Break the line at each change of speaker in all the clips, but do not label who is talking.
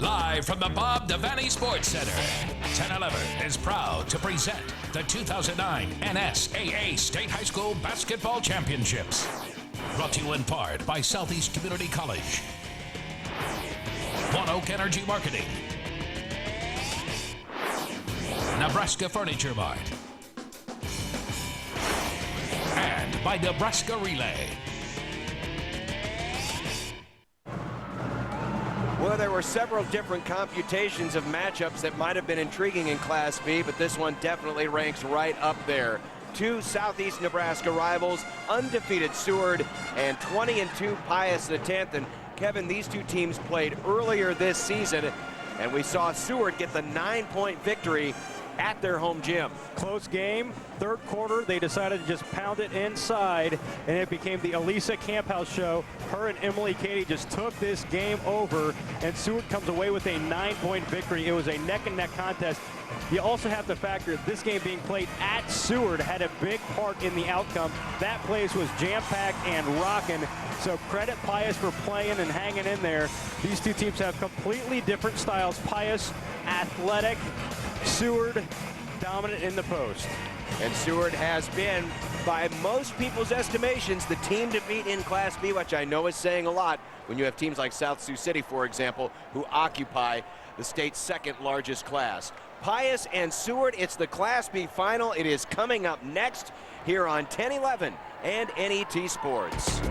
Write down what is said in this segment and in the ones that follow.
Live from the Bob Devaney Sports Center, 1011 is proud to present the 2009 NSAA State High School Basketball Championships. Brought to you in part by Southeast Community College, One Oak Energy Marketing, Nebraska Furniture Mart, and by Nebraska Relay.
Well, there were several different computations of matchups that might have been intriguing in Class B, but this one definitely ranks right up there. Two Southeast Nebraska rivals, undefeated Seward and 20-2 Pius X. And Kevin, these two teams played earlier this season, and we saw Seward get the 9-point victory at their home gym.
Close game, third quarter, they decided to just pound it inside, and it became the Elisa Camphouse show. Her and Emily Cady just took this game over, and Seward comes away with a 9-point victory. It was a neck-and-neck contest. You also have to factor this game being played at Seward had a big part in the outcome. That place was jam-packed and rocking, so credit Pius for playing and hanging in there. These two teams have completely different styles. Pius, athletic, Seward dominant in the post.
And Seward has been, by most people's estimations, the team to beat in Class B, which I know is saying a lot when you have teams like South Sioux City, for example, who occupy the state's second largest class. Pius and Seward, it's the Class B final. It is coming up next here on 1011 and NET Sports.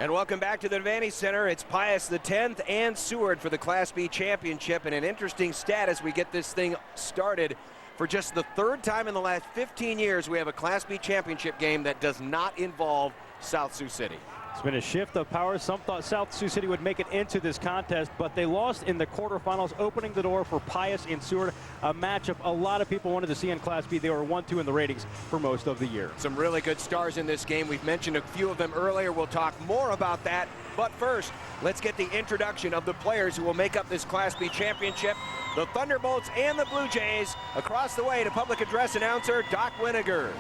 And welcome back to the Devaney Center. It's Pius X and Seward for the Class B championship, and an interesting stat as we get this thing started. For just the third time in the last 15 years, we have a Class B championship game that does not involve South Sioux City.
It's been a shift of power. Some thought South Sioux City would make it into this contest, but they lost in the quarterfinals, opening the door for Pius and Seward, a matchup a lot of people wanted to see in Class B. They were 1-2 in the ratings for most of the year.
Some really good stars in this game. We've mentioned a few of them earlier. We'll talk more about that. But first, let's get the introduction of the players who will make up this Class B championship. The Thunderbolts and the Blue Jays. Across the way to public address announcer Doc Winiger.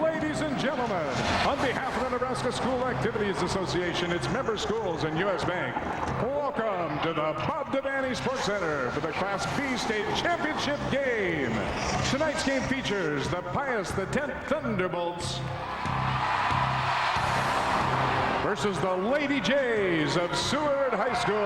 Ladies and gentlemen, on behalf of the Nebraska School Activities Association, its member schools, and U.S. Bank, welcome to the Bob Devaney Sports Center for the Class B State Championship game. Tonight's game features the Pius X Thunderbolts versus the Lady Jays of Seward High School.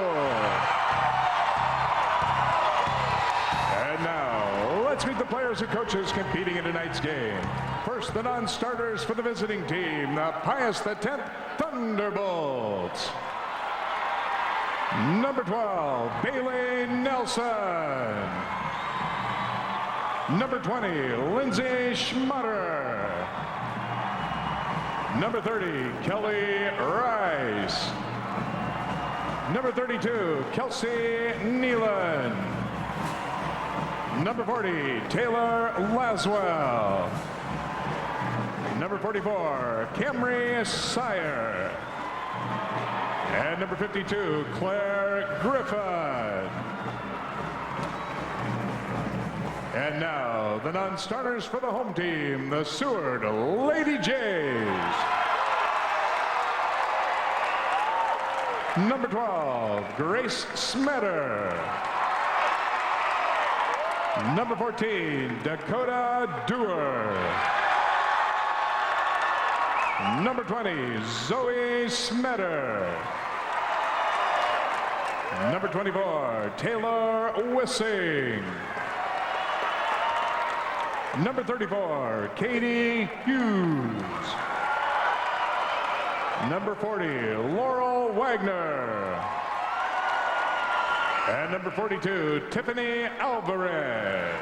And now, let's meet the players and coaches competing in tonight's game. First, the non-starters for the visiting team, the Pius X Thunderbolts. Number 12, Bailey Nelson. Number 20, Lindsay Schmutter. Number 30, Kelly Rice. Number 32, Kelsey Nealon. Number 40, Taylor Laswell. Number 44, Camry Sire. And number 52, Claire Griffin. And now, the non-starters for the home team, the Seward Lady Jays. Number 12, Grace Smetter. Number 14, Dakota Dewar. Number 20, Zoe Smetter. Number 24, Taylor Wissing. Number 34, Katie Hughes. Number 40, Laurel Wagner. And number 42, Tiffany Alvarez.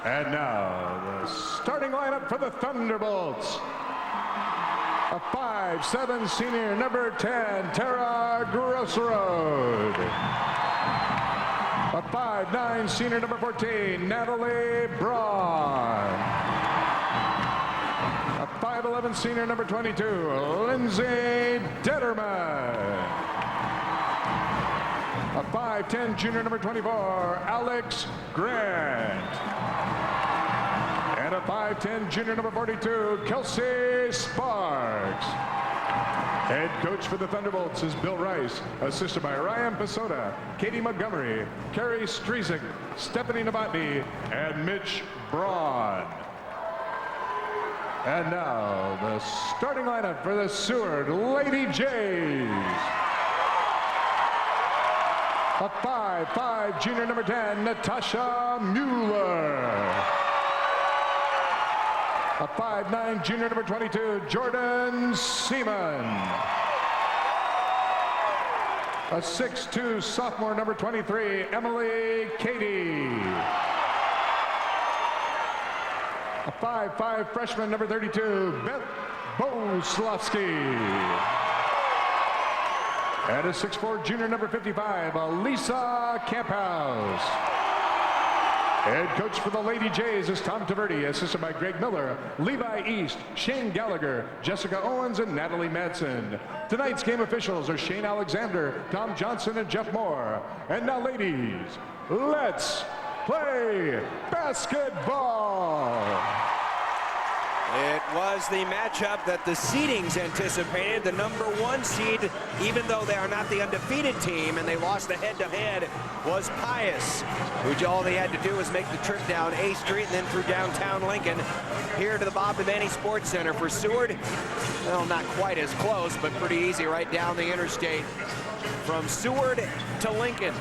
And now, the starting lineup for the Thunderbolts. A 5'7" senior, number 10, Tara Grossroad. A 5'9" senior, number 14, Natalie Braun. A 5'11" senior, number 22, Lindsay Detterman. A 5'10" junior number 24, Alex Grant. And a 5'10" junior number 42, Kelsey Sparks. Head coach for the Thunderbolts is Bill Rice, assisted by Ryan Pasoda, Katie Montgomery, Carrie Strezik, Stephanie Novotny, and Mitch Braun. And now the starting lineup for the Seward Lady Jays. A 5'5" junior number 10, Natasha Mueller. A 5'9" junior number 22, Jordan Seaman. A 6'2" sophomore number 23, Emily Cady. A 5'5" freshman number 32, Beth Boslowski. And a 6'4" junior number 55, Elisa Camphouse. Head coach for the Lady Jays is Tom Taverdi, assisted by Greg Miller, Levi East, Shane Gallagher, Jessica Owens, and Natalie Madsen. Tonight's game officials are Shane Alexander, Tom Johnson, and Jeff Moore. And now, ladies, let's play basketball.
It was the matchup that the seedings anticipated. The #1 seed, even though they are not the undefeated team and they lost the head-to-head, was Pius, who all they had to do was make the trip down A Street and then through downtown Lincoln here to the Bob Devaney Sports Center. For Seward, well, not quite as close, but pretty easy right down the interstate from Seward to Lincoln.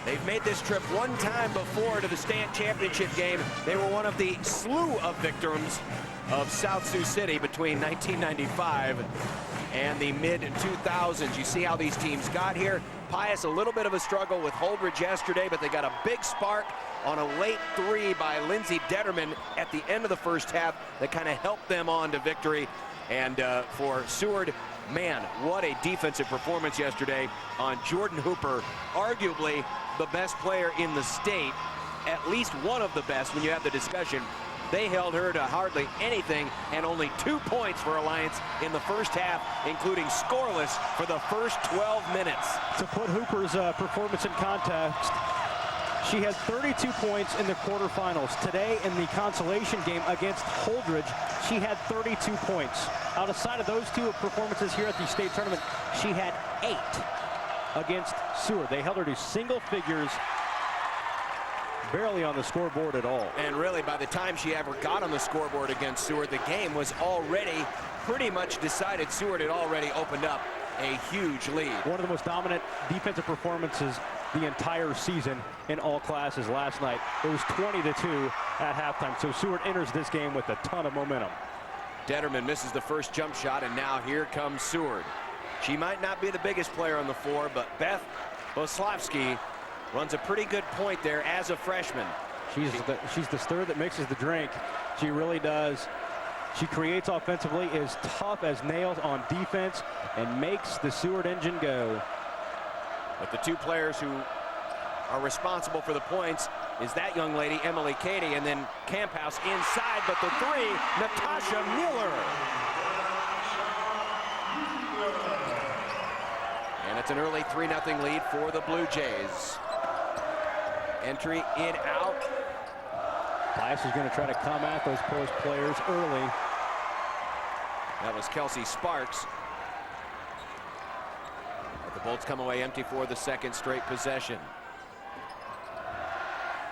They've made this trip one time before to the state championship game. They were one of the slew of victims of South Sioux City between 1995 and the mid-2000s. You see how these teams got here. Pius, a little bit of a struggle with Holdridge yesterday, but they got a big spark on a late 3 by Lindsay Detterman at the end of the first half that kind of helped them on to victory. And for Seward, man, what a defensive performance yesterday on Jordan Hooper, arguably the best player in the state, at least one of the best when you have the discussion. They held her to hardly anything, and only 2 points for Alliance in the first half, including scoreless for the first 12 minutes.
To put Hooper's performance in context, she had 32 points in the quarterfinals. Today, in the consolation game against Holdridge, she had 32 points. Outside of those 2 performances here at the state tournament, she had 8 against Seward. They held her to single figures, barely on the scoreboard at all.
And really, by the time she ever got on the scoreboard against Seward, the game was already pretty much decided. Seward had already opened up a huge lead.
One of the most dominant defensive performances the entire season in all classes last night. It was 20-2 at halftime, so Seward enters this game with a ton of momentum.
Detterman misses the first jump shot, and now here comes Seward. She might not be the biggest player on the floor, but Beth Boslowski runs a pretty good point there as a freshman.
She's the stir that mixes the drink. She really does. She creates offensively, is tough as nails on defense, and makes the Seward engine go.
But the 2 players who are responsible for the points is that young lady, Emily Cady, and then Camphouse inside, but the 3, Natasha Mueller. And it's an early 3-0 lead for the Blue Jays. Entry in out.
Pius is going to try to come at those post players early.
That was Kelsey Sparks. But the Bolts come away empty for the second straight possession.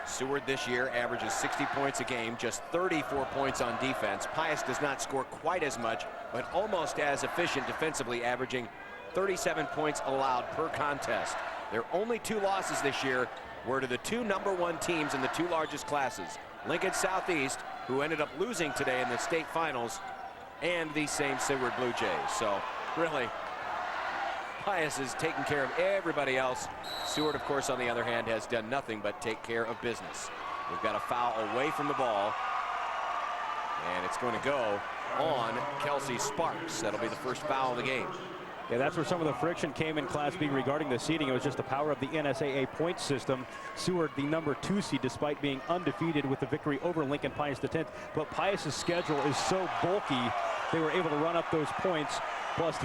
Seward this year averages 60 points a game, just 34 points on defense. Pius does not score quite as much, but almost as efficient defensively, averaging 37 points allowed per contest. Their only 2 losses this year were to the 2 #1 teams in the 2 largest classes, Lincoln Southeast, who ended up losing today in the state finals, and the same Seward Blue Jays. So really, Pius is taking care of everybody else. Seward, of course, on the other hand, has done nothing but take care of business. We've got a foul away from the ball, and it's going to go on Kelsey Sparks. That'll be the first foul of the game.
Yeah, that's where some of the friction came in Class B regarding the seeding. It was just the power of the NSAA point system. Seward, the #2 seed, despite being undefeated with the victory over Lincoln Pius X. But Pius's schedule is so bulky, they were able to run up those points. Plus,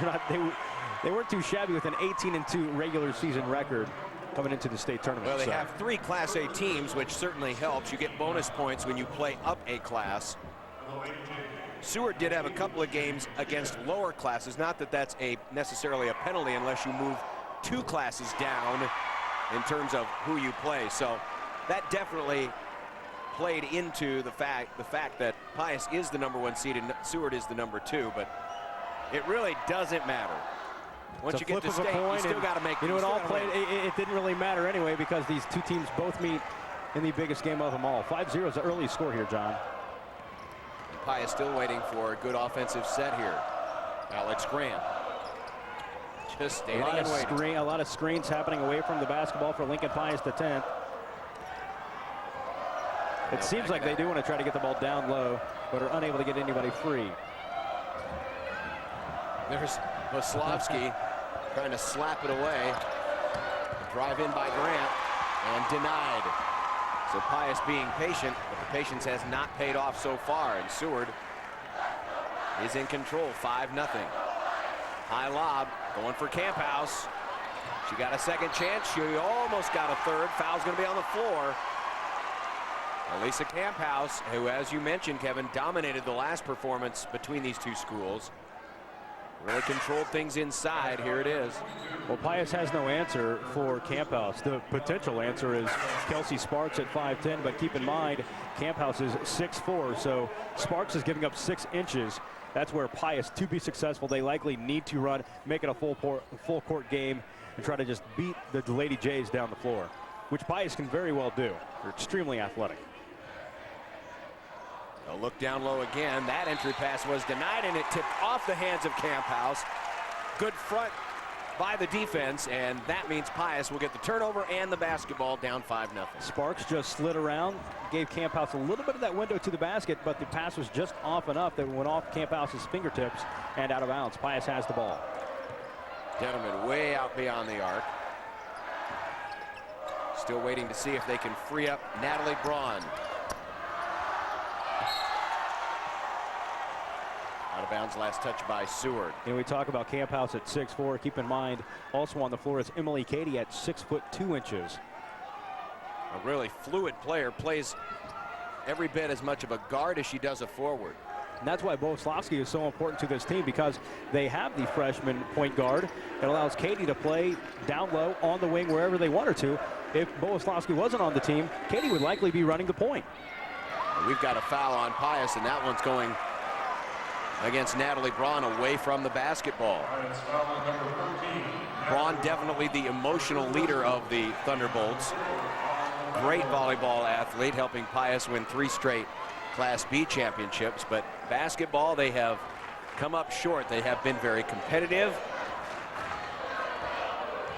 they weren't too shabby with an 18-2 regular season record. coming into the state tournament.
Well, they have 3 Class A teams, which certainly helps. You get bonus points when you play up a class. Seward did have a couple of games against lower classes. Not that that's necessarily a penalty unless you move 2 classes down in terms of who you play. So that definitely played into the fact that Pius is the #1 seed and Seward is the #2, but it really doesn't matter. Once you get to state, you still got to make.
You know, it didn't really matter anyway because these 2 teams both meet in the biggest game of them all. 5-0 is the early score here, John.
Pius still waiting for a good offensive set here. Alex Grant just standing and waiting.
A lot of screens happening away from the basketball for Lincoln Pius the 10th. It seems like they do want to try to get the ball down low, but are unable to get anybody free.
There's Poslavsky trying to slap it away. Drive in by Grant and denied. So Pius being patient, but the patience has not paid off so far, and Seward is in control, 5-0. High lob, going for Camphouse. She got a second chance. She almost got a third. Foul's going to be on the floor. Elisa Camphouse, who, as you mentioned, Kevin, dominated the last performance between these 2 schools. Really controlled things inside. Here it is.
Well, Pius has no answer for Camphouse. The potential answer is Kelsey Sparks at 5'10", but keep in mind, Camphouse is 6'4", so Sparks is giving up 6 inches. That's where Pius, to be successful, they likely need to run, make it a full court game, and try to just beat the Lady Jays down the floor, which Pius can very well do. They're extremely athletic.
A look down low again. That entry pass was denied, and it tipped off the hands of Camphouse. Good front by the defense, and that means Pius will get the turnover and the basketball, down 5-0.
Sparks just slid around, gave Camphouse a little bit of that window to the basket, but the pass was just off enough that it went off Camphouse's fingertips and out of bounds. Pius has the ball.
Gentlemen way out beyond the arc. Still waiting to see if they can free up Natalie Braun. Out of bounds, last touch by Seward.
And we talk about Camphouse at 6'4". Keep in mind, also on the floor is Emily Cady at 6'2".
A really fluid player, plays every bit as much of a guard as she does a forward.
And that's why Boleslavsky is so important to this team, because they have the freshman point guard. It allows Cady to play down low on the wing wherever they want her to. If Boleslavsky wasn't on the team, Cady would likely be running the point.
We've got a foul on Pius, and that one's going against Natalie Braun, away from the basketball. Braun definitely the emotional leader of the Thunderbolts. Great volleyball athlete, helping Pius win 3 straight Class B championships, but basketball, they have come up short. They have been very competitive,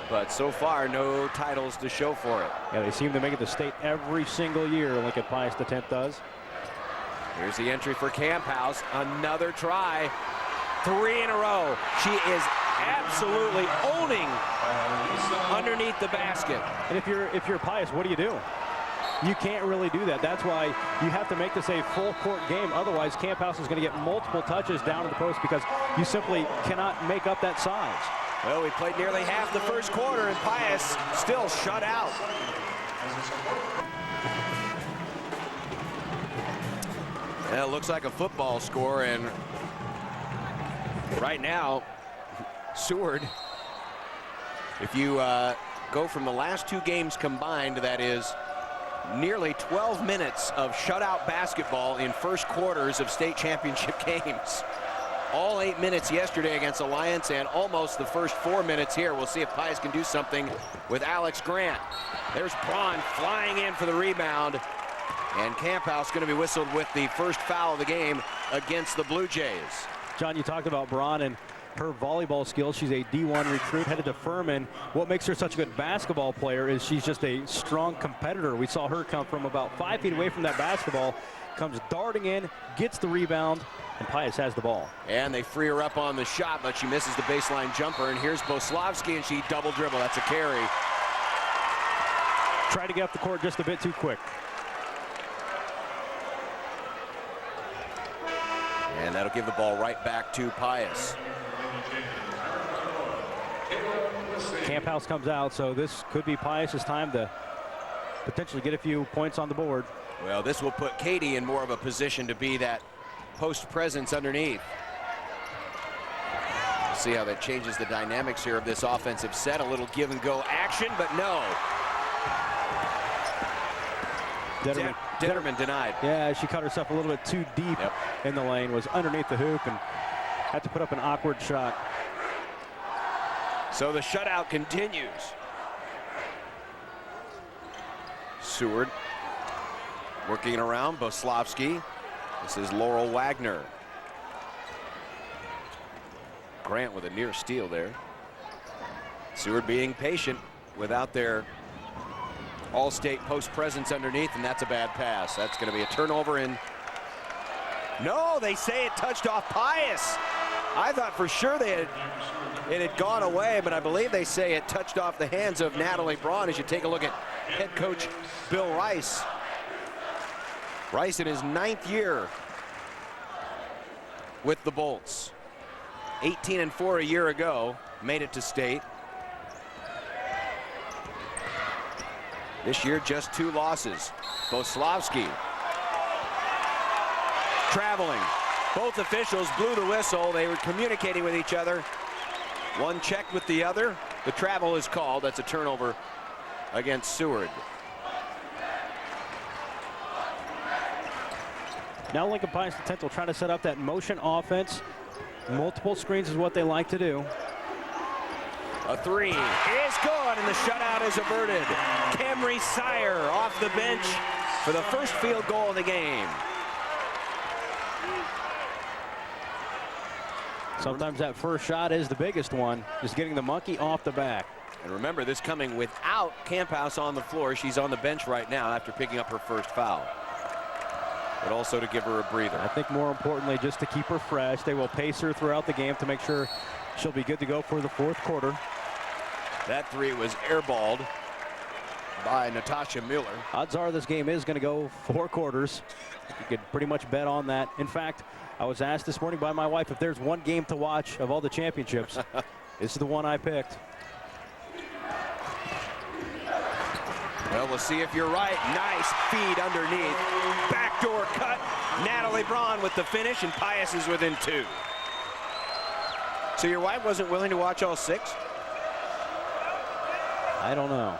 but so far no titles to show for it.
Yeah, they seem to make it to state every single year, Lincoln Pius the 10th does.
Here's the entry for Camphouse. Another try. 3 in a row. She is absolutely owning underneath the basket.
And if you're Pius, what do? You can't really do that. That's why you have to make this a full court game. Otherwise, Camphouse is going to get multiple touches down to the post because you simply cannot make up that size.
Well, we played nearly half the first quarter, and Pius still shut out. Well, it looks like a football score, and right now, Seward, if you go from the last 2 games combined, that is nearly 12 minutes of shutout basketball in first quarters of state championship games. All 8 minutes yesterday against Alliance, and almost the first 4 minutes here. We'll see if Pius can do something with Alex Grant. There's Braun flying in for the rebound. And Camphouse going to be whistled with the first foul of the game against the Blue Jays.
John, you talked about Braun and her volleyball skills. She's a D1 recruit headed to Furman. What makes her such a good basketball player is she's just a strong competitor. We saw her come from about 5 feet away from that basketball, comes darting in, gets the rebound, and Pius has the ball.
And they free her up on the shot, but she misses the baseline jumper. And here's Poslavsky, and she double dribble. That's a carry.
Tried to get up the court just a bit too quick.
And that'll give the ball right back to Pius.
Camp House comes out, so this could be Pius's time to potentially get a few points on the board.
Well, this will put Katie in more of a position to be that post presence underneath. See how that changes the dynamics here of this offensive set. A little give and go action, but no. Detterman denied.
Yeah, she cut herself a little bit too deep in the lane, was underneath the hoop and had to put up an awkward shot.
So the shutout continues. Seward working it around Boslavsky. This is Laurel Wagner. Grant with a near steal there. Seward being patient without their all-state post presence underneath, and that's a bad pass. That's going to be a turnover. And no, they say it touched off Pius. I thought for sure it had gone away, but I believe they say it touched off the hands of Natalie Braun as you take a look at head coach Bill Rice. Rice in his 9th year with the Bolts. 18-4 a year ago, made it to state. This year, just 2 losses. Boslavsky traveling. Both officials blew the whistle. They were communicating with each other. One checked with the other. The travel is called. That's a turnover against Seward.
Now Lincoln Pius X will try to set up that motion offense. Multiple screens is what they like to do.
A 3 is good, and the shutout is averted. Camry Sire off the bench for the first field goal of the game.
Sometimes that first shot is the biggest one, just getting the monkey off the back.
And remember, this coming without Camp House on the floor. She's on the bench right now after picking up her first foul. But also to give her a breather.
I think more importantly, just to keep her fresh. They will pace her throughout the game to make sure she'll be good to go for the 4th quarter.
That 3 was airballed by Natasha Miller.
Odds are this game is going to go 4 quarters. You could pretty much bet on that. In fact, I was asked this morning by my wife if there's one game to watch of all the championships. This is the one I picked.
Well, we'll see if you're right. Nice feed underneath. Backdoor cut. Natalie Braun with the finish, and Pius is within 2. So your wife wasn't willing to watch all 6?
I don't know.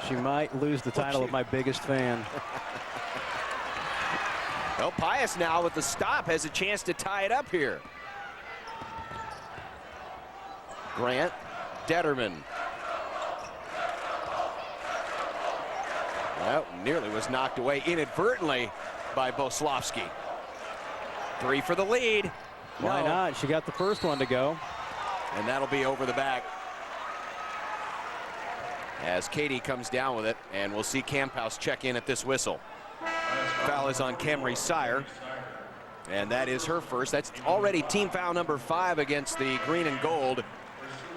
She might lose the title of my biggest fan.
Well, Pius now with the stop has a chance to tie it up here. Grant, Detterman. Well, nearly was knocked away inadvertently by Boslavsky. 3 for the lead.
Why not? She got the first one to go.
And that'll be over the back. As Katie comes down with it, and we'll see Camp House check in at this whistle. Foul is on Camry Sire, and that is her first. That's already team foul number 5 against the green and gold,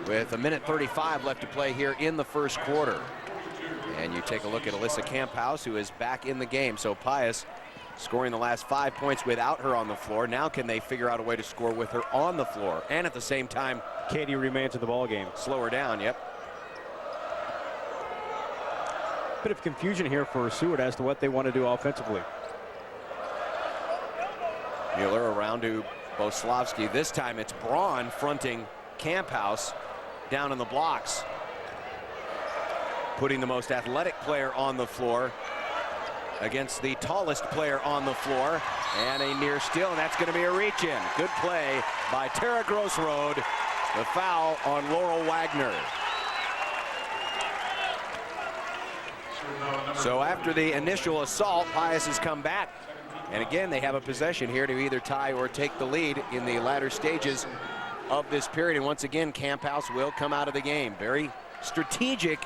with 1:35 left to play here in the first quarter. And you take a look at Alyssa Camp House, who is back in the game. So Pius scoring the last 5 points without her on the floor. Now can they figure out a way to score with her on the floor, and at the same time
Katie remains in the ball game.
Slow her down. Yep.
Bit of confusion here for Seward as to what they want to do offensively.
Mueller around to Boslavsky. This time it's Braun fronting Camp House down in the blocks, putting the most athletic player on the floor against the tallest player on the floor, and a near steal, and that's going to be a reach in. Good play by Tara Grossroad. The foul on Laurel Wagner. So after the initial assault, Pius has come back, and again they have a possession here to either tie or take the lead in the latter stages of this period. And once again, Camp House will come out of the game. Very strategic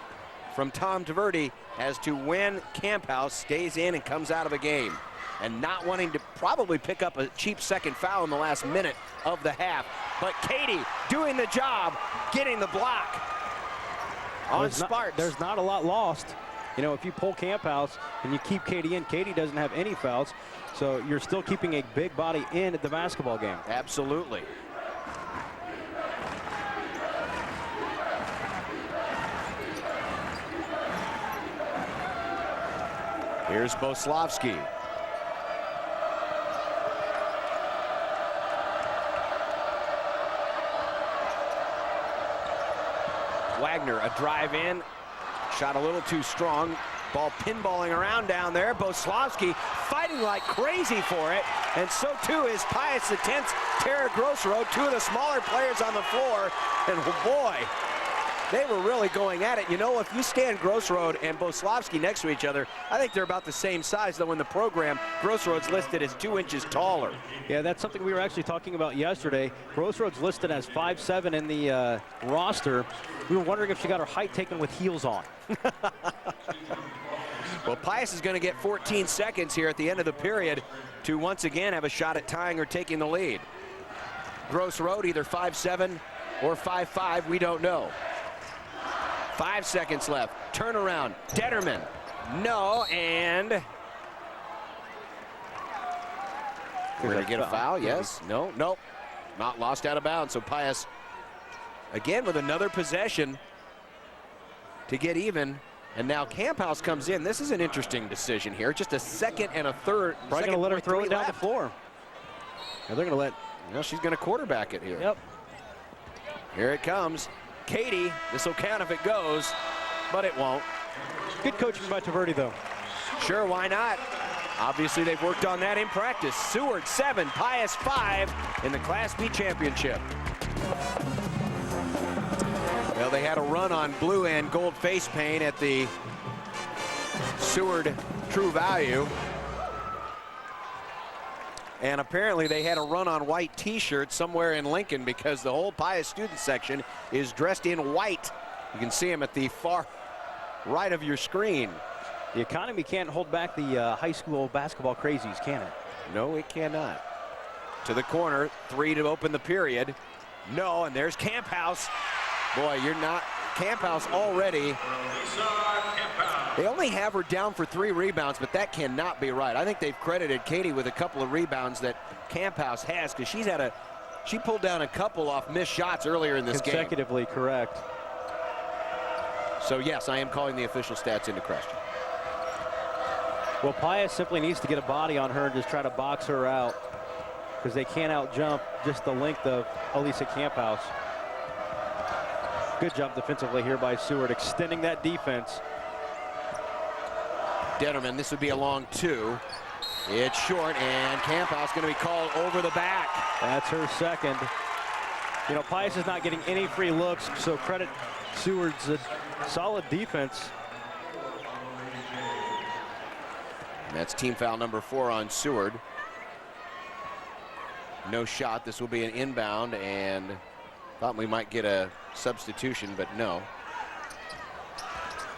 from Tom Taverdi as to when Camp House stays in and comes out of a game, and not wanting to probably pick up a cheap second foul in the last minute of the half. But Katie doing the job, getting the block on Sparks.
There's not a lot lost. You know, if you pull Camp House and you keep Katie in, Katie doesn't have any fouls, so you're still keeping a big body in at the basketball game.
Absolutely. Here's Boslavsky. Wagner, a drive in, shot a little too strong. Ball pinballing around down there. Boslavsky fighting like crazy for it, and so too is Pius X's Tara Grossroad, two of the smaller players on the floor, and oh boy, they were really going at it. You know, if you stand Grossroad and Boslavsky next to each other, I think they're about the same size, though in the program, Grossroad's listed as 2 inches taller.
Yeah, that's something we were actually talking about yesterday. Grossroad's listed as 5'7" in the roster. We were wondering if she got her height taken with heels on.
Well, Pius is going to get 14 seconds here at the end of the period to once again have a shot at tying or taking the lead. Grossroad either 5'7" or 5'5", we don't know. 5 seconds left. Turnaround. Detterman. No, and we're going to get a foul. Yes. No. Nope. Not lost out of bounds. So Pius again with another possession to get even. And now Camphouse comes in. This is an interesting decision here. Just a second and a third.
Probably going to let her throw it down the floor.
Yeah, they're going to let, she's going to quarterback it here.
Yep.
Here it comes. Katie, this will count if it goes, but it won't.
Good coaching by Taverdi, though.
Sure, why not? Obviously, they've worked on that in practice. Seward 7, Pius 5 in the Class B championship. Well, they had a run on blue and gold face paint at the Seward True Value. And apparently they had a run on white t-shirts somewhere in Lincoln because the whole Pius student section is dressed in white. You can see them at the far right of your screen.
The economy can't hold back the high school basketball crazies, can it?
No, it cannot. To the corner, 3 to open the period. No, and there's Camphouse. Boy, you're not. Camphouse already. They only have her down for 3 rebounds, but that cannot be right. I think they've credited Katie with a couple of rebounds that Camphouse has because she pulled down a couple off missed shots earlier in this game.
Consecutively, correct.
So yes, I am calling the official stats into question.
Well, Pius simply needs to get a body on her and just try to box her out because they can't out-jump just the length of Elisa Camphouse. Good job defensively here by Seward, extending that defense.
Detterman, this would be a long 2. It's short, and Camphouse going to be called over the back.
That's her second. You know, Pius is not getting any free looks, so credit Seward's solid defense.
And that's team foul number 4 on Seward. No shot. This will be an inbound, and thought we might get a substitution, but no.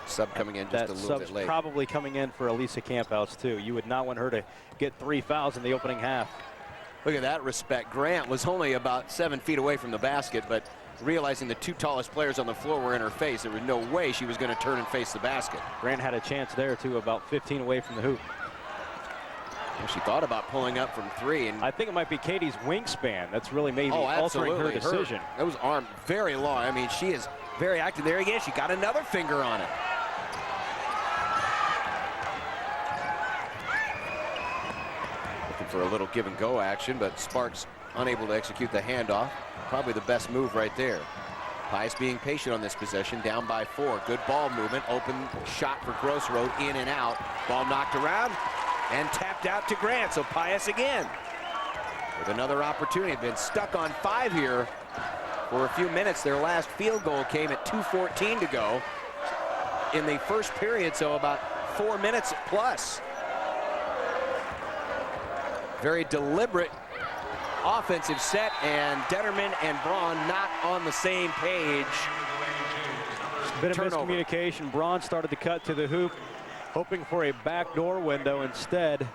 Sub coming in just a little bit late.
Probably coming in for Elisa Camphouse too. You would not want her to get 3 fouls in the opening half.
Look at that respect. Grant was only about 7 feet away from the basket, but realizing the 2 tallest players on the floor were in her face, there was no way she was going to turn and face the basket.
Grant had a chance there too, about 15 away from the hoop.
Well, she thought about pulling up from 3, and
I think it might be Katie's wingspan that's really maybe altering her decision.
Those arms very long. I mean, she is very active. There again, she got another finger on it. Looking for a little give and go action, but Sparks unable to execute the handoff. Probably the best move right there. Pius being patient on this possession, down by 4. Good ball movement, open shot for Grossroad, in and out. Ball knocked around and tapped out to Grant, so Pius again with another opportunity. Been stuck on 5 here for a few minutes. Their last field goal came at 2:14 to go in the first period, so about 4 minutes plus. Very deliberate offensive set, and Detterman and Braun not on the same page.
Bit of miscommunication. Braun started to cut to the hoop, hoping for a backdoor window. Instead,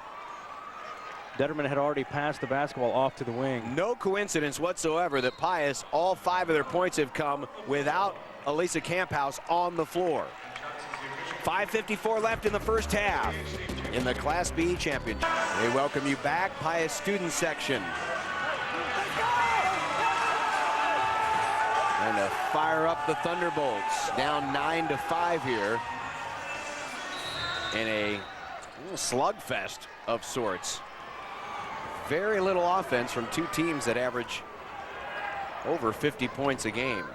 Detterman had already passed the basketball off to the wing.
No coincidence whatsoever that Pius, all 5 of their points have come without Elisa Camphouse on the floor. 5:54 left in the first half in the Class B championship. We welcome you back, Pius student section. And to fire up the Thunderbolts, down 9-5 here in a A slugfest of sorts. Very little offense from two teams that average over 50 points a game.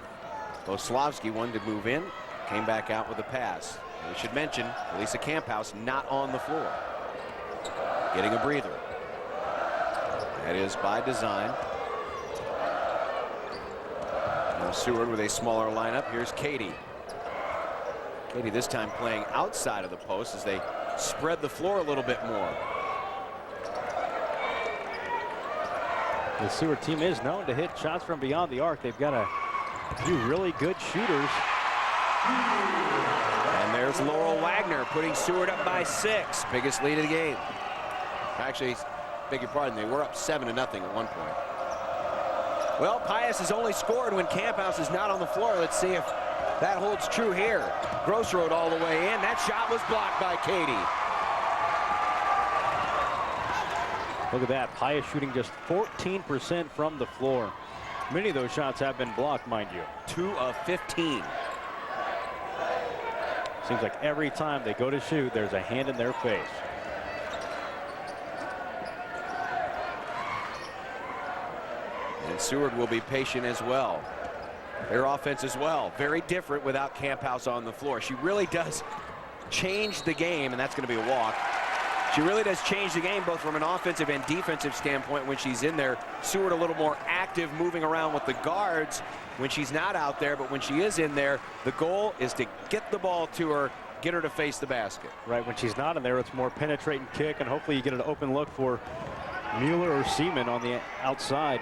Boslavsky wanted to move in, came back out with a pass. We should mention Elisa Camphouse not on the floor, getting a breather. That is by design. Now Seward with a smaller lineup. Here's Katie. Katie this time playing outside of the post as they spread the floor a little bit more.
The Seward team is known to hit shots from beyond the arc. They've got a few really good shooters.
And there's Laurel Wagner putting Seward up by 6. Biggest lead of the game. Actually, beg your pardon, they were up 7-0 at one point. Well, Pius has only scored when Camphouse is not on the floor. Let's see if that holds true here. Grossroad all the way in. That shot was blocked by Katie.
Look at that. Pius shooting just 14% from the floor. Many of those shots have been blocked, mind you.
2 of 15.
Seems like every time they go to shoot, there's a hand in their face.
And Seward will be patient as well. Their offense as well. Very different without Camphouse on the floor. She really does change the game, and that's going to be a walk. She really does change the game both from an offensive and defensive standpoint when she's in there. Seward a little more active, moving around with the guards when she's not out there, but when she is in there, the goal is to get the ball to her, get her to face the basket.
Right, when she's not in there, it's more penetrate and kick, and hopefully you get an open look for Mueller or Seaman on the outside.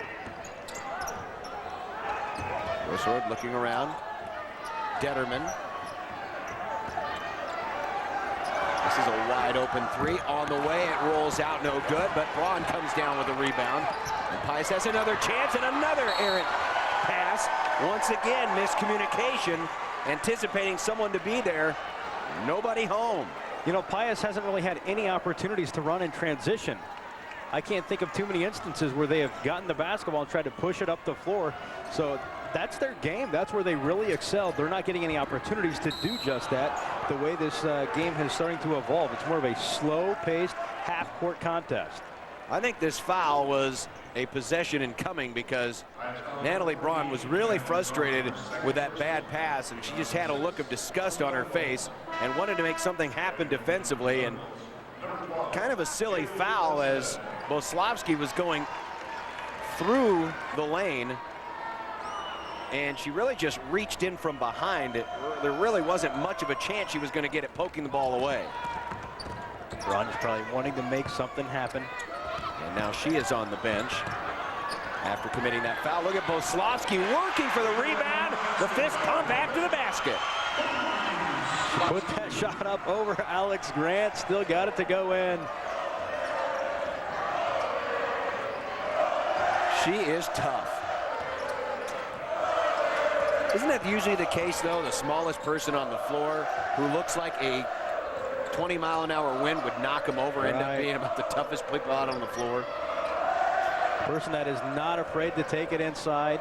Seward looking around. Detterman. This is a wide open 3 on the way. It rolls out, no good, but Braun comes down with a rebound. And Pius has another chance and another errant pass. Once again, miscommunication, anticipating someone to be there. Nobody home.
You know, Pius hasn't really had any opportunities to run in transition. I can't think of too many instances where they have gotten the basketball and tried to push it up the floor. So that's their game. That's where they really excel. They're not getting any opportunities to do just that. The way this game is starting to evolve, it's more of a slow-paced half-court contest.
I think this foul was a possession in coming because Natalie Braun was really frustrated with that bad pass, and she just had a look of disgust on her face and wanted to make something happen defensively. And kind of a silly foul as Boslavsky was going through the lane, and she really just reached in from behind. There really wasn't much of a chance she was going to get it poking the ball away.
Braun is probably wanting to make something happen.
And now she is on the bench after committing that foul. Look at Boslavsky working for the rebound. The fifth pump after the basket.
She put that shot up over Alex Grant. Still got it to go in.
She is tough. Isn't that usually the case, though? The smallest person on the floor who looks like a 20-mile-an-hour wind would knock him over, end up being about the toughest people out on the floor.
Person that is not afraid to take it inside.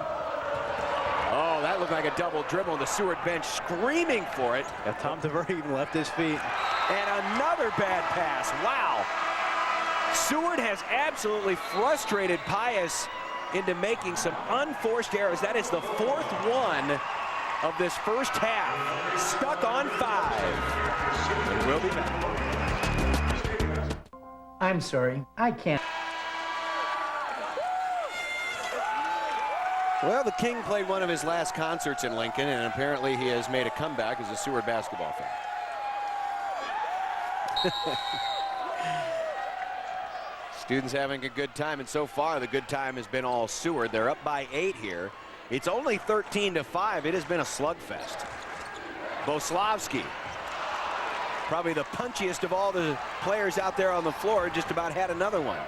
Oh, that looked like a double dribble. The Seward bench screaming for it.
Yeah, Tom DeVere even left his feet.
And another bad pass. Wow. Seward has absolutely frustrated Pius into making some unforced errors. That is the fourth one of this first half. Stuck on 5. And we'll be back.
I'm sorry, I can't.
Well, the King played one of his last concerts in Lincoln, and apparently he has made a comeback as a Seward basketball fan. Students having a good time, and so far the good time has been all Seward. They're up by 8 here. It's only 13-5. It has been a slugfest. Boslavsky, probably the punchiest of all the players out there on the floor, just about had another one.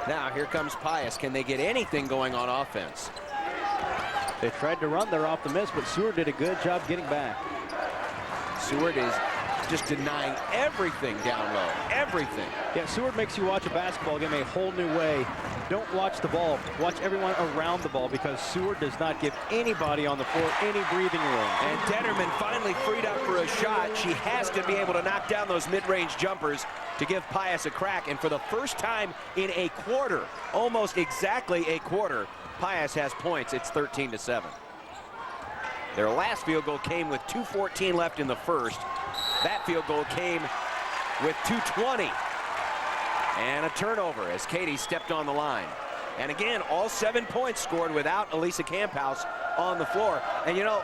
Now here comes Pius. Can they get anything going on offense?
They tried to run, they're off the miss, but Seward did a good job getting back.
Seward is just denying everything down low, everything.
Yeah, Seward makes you watch a basketball game a whole new way. Don't watch the ball, watch everyone around the ball, because Seward does not give anybody on the floor any breathing room.
And Detterman finally freed up for a shot. She has to be able to knock down those mid-range jumpers to give Pius a crack. And for the first time in a quarter, almost exactly a quarter, Pius has points. It's 13-7. Their last field goal came with 2:14 left in the first. That field goal came with 2:20. And a turnover as Katie stepped on the line. And again, all 7 points scored without Elisa Camphouse on the floor. And you know,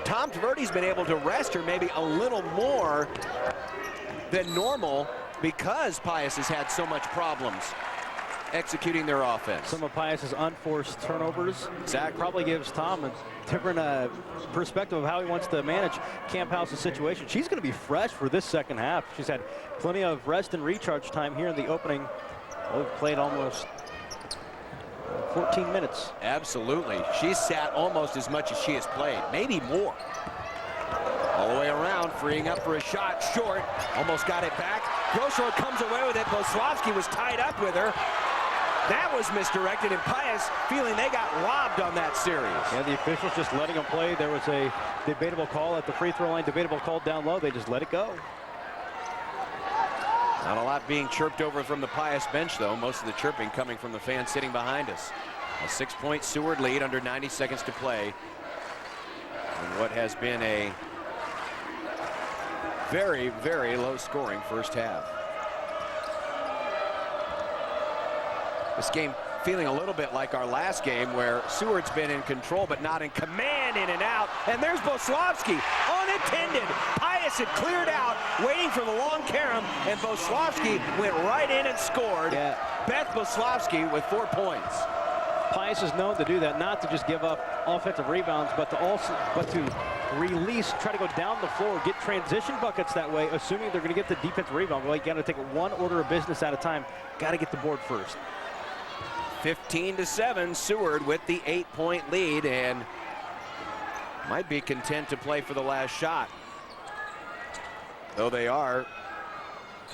Tom Taverdi's been able to rest her maybe a little more than normal because Pius has had so much problems executing their offense.
Some of Pius's unforced turnovers
exactly
probably gives Tom a different perspective of how he wants to manage Camphouse's situation. She's going to be fresh for this second half. She's had plenty of rest and recharge time here in the opening. Well, played almost 14 minutes.
Absolutely. She's sat almost as much as she has played, maybe more. All the way around, freeing up for a shot, short, almost got it back. Grosroad comes away with it. Boslavsky was tied up with her. That was misdirected, and Pius feeling they got robbed on that series.
Yeah, the officials just letting them play. There was a debatable call at the free throw line, debatable call down low. They just let it go.
Not a lot being chirped over from the Pius bench, though. Most of the chirping coming from the fans sitting behind us. A 6-point Seward lead under 90 seconds to play. And what has been a very, very low-scoring first half. This game feeling a little bit like our last game where Seward's been in control but not in command, in and out. And there's Boslavsky, unattended. Pius had cleared out, waiting for the long carom, and Boslavsky went right in and scored.
Yeah.
Beth Boslavsky with 4 points.
Pius is known to do that, not to just give up offensive rebounds, but to release, try to go down the floor, get transition buckets that way, assuming they're going to get the defensive rebound. Well, you got to take it one order of business at a time. Got to get the board first.
15-7, Seward with the 8-point lead, and might be content to play for the last shot, though they are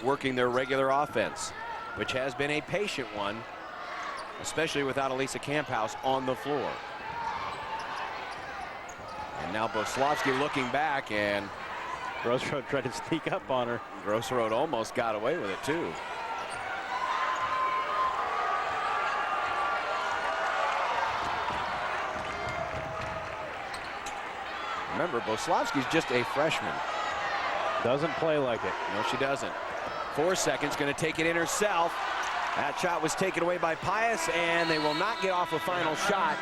working their regular offense, which has been a patient one, especially without Elisa Camphouse on the floor. And now Boslavsky looking back, and
Grosroad tried to sneak up on her.
Grosroad almost got away with it too. Remember, Boslavsky's just a freshman.
Doesn't play like it.
No, she doesn't. 4 seconds, going to take it in herself. That shot was taken away by Pius, and they will not get off a final shot.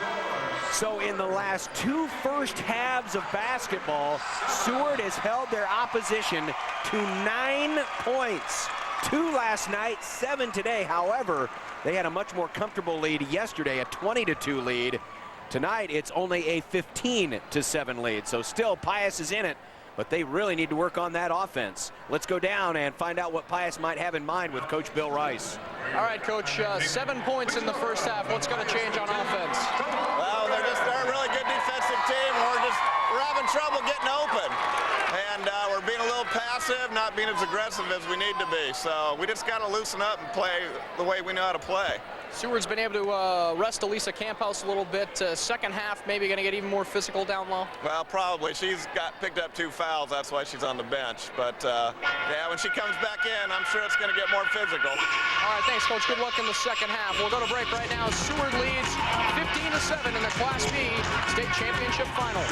So in the last 2 first halves of basketball, Seward has held their opposition to 9 points. 2 last night, 7 today. However, they had a much more comfortable lead yesterday, a 20-2 lead. Tonight, it's only a 15-7 lead. So still, Pius is in it, but they really need to work on that offense. Let's go down and find out what Pius might have in mind with Coach Bill Rice.
All right, Coach, 7 points in the first half. What's going to change on offense?
Well, they're a really good defensive team. We're having trouble getting open. And we're being a little passive, not being as aggressive as we need to be. So we just got to loosen up and play the way we know how to play.
Seward's been able to rest Elisa Camphouse a little bit. Second half, maybe going to get even more physical down low?
Well, probably. She's got picked up 2 fouls. That's why she's on the bench. But, yeah, when she comes back in, I'm sure it's going to get more physical.
All right, thanks, Coach. Good luck in the second half. We'll go to break right now. Seward leads 15-7 in the Class B State Championship Finals.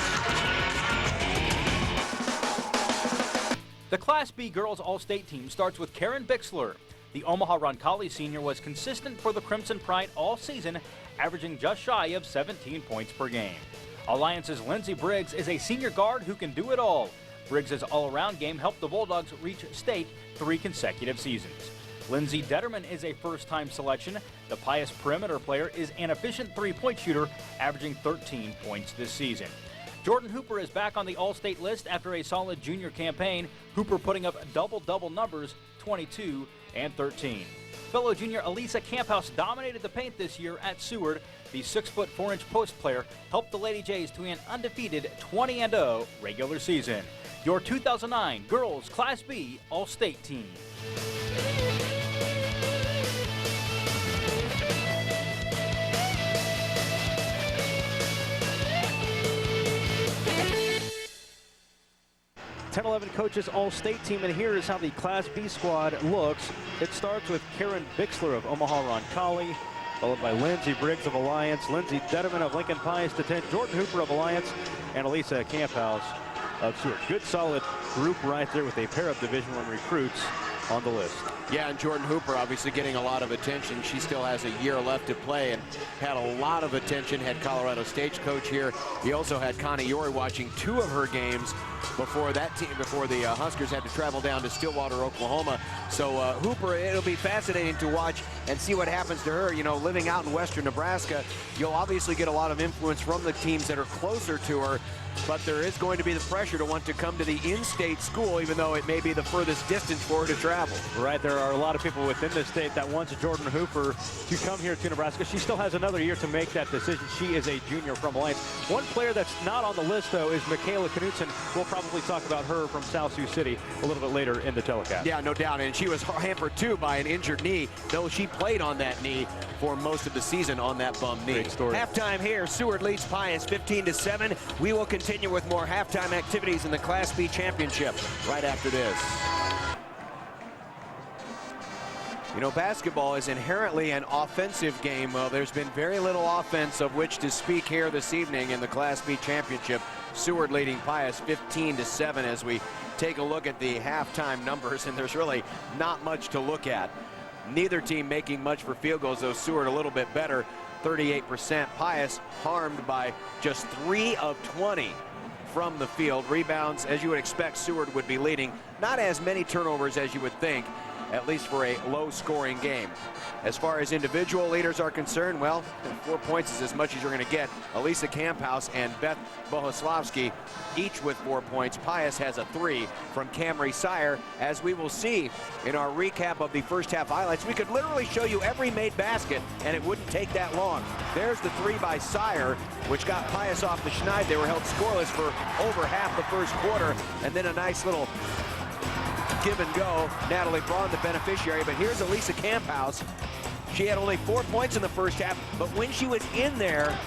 The Class B girls All-State team starts with Karen Bixler. The Omaha Roncalli senior was consistent for the Crimson Pride all season, averaging just shy of 17 points per game. Alliance's Lindsey Briggs is a senior guard who can do it all. Briggs' all-around game helped the Bulldogs reach state 3 consecutive seasons. Lindsay Detterman is a first-time selection. The Pius perimeter player is an efficient three-point shooter, averaging 13 points this season. Jordan Hooper is back on the All-State list after a solid junior campaign. Hooper putting up double-double numbers, 22 and 13. Fellow junior Elisa Camphouse dominated the paint this year at Seward. The 6' 4" post player helped the Lady Jays to an undefeated 20-0 regular season. your 2009 Girls Class B All-State team.
(10-11) coaches All-State team, and here is how the Class B squad looks. It starts with Karen Bixler of Omaha Roncalli, followed by Lindsey Briggs of Alliance, Lindsay Detterman of Lincoln Pius X, Jordan Hooper of Alliance, and Elisa Camphouse of Seward. Good solid group right there with a pair of Division I recruits on the list.
Yeah, and Jordan Hooper obviously getting a lot of attention. She still has a year left to play and had a lot of attention. Had Colorado Stagecoach here. He also had Connie Yori watching 2 of her games before the Huskers had to travel down to Stillwater, Oklahoma. So Hooper, it'll be fascinating to watch and see what happens to her. You know, living out in western Nebraska, you'll obviously get a lot of influence from the teams that are closer to her, but there is going to be the pressure to want to come to the in-state school, even though it may be the furthest distance for her to travel.
Right, there are a lot of people within the state that wants Jordan Hooper to come here to Nebraska. She still has another year to make that decision. She is a junior from Alliance. One player that's not on the list, though, is Michaela Knutson. We'll probably talk about her from South Sioux City a little bit later in the telecast.
Yeah, no doubt, and she was hampered, too, by an injured knee, though she played on that knee for most of the season on that bum knee.
Great story.
Halftime here, Seward leads Pius 15-7. We will continue with more halftime activities in the Class B Championship right after this. You know, basketball is inherently an offensive game. Well, there's been very little offense of which to speak here this evening in the Class B Championship. Seward leading Pius 15-7 as we take a look at the halftime numbers, and there's really not much to look at. Neither team making much for field goals, though Seward a little bit better, 38%. Pius harmed by just 3 of 20 from the field. Rebounds, as you would expect, Seward would be leading. Not as many turnovers as you would think, at least for a low-scoring game. As far as individual leaders are concerned, well, 4 points is as much as you're going to get. Elisa Camphouse and Beth Bohoslavsky each with 4 points. Pius has a 3 from Camry Sire. As we will see in our recap of the first half highlights, we could literally show you every made basket, and it wouldn't take that long. There's the 3 by Sire, which got Pius off the schneid. They were held scoreless for over half the first quarter, and then a nice little give and go. Natalie Braun, the beneficiary, but here's Elisa Camphouse. She had only 4 points in the first half, but when she was in there,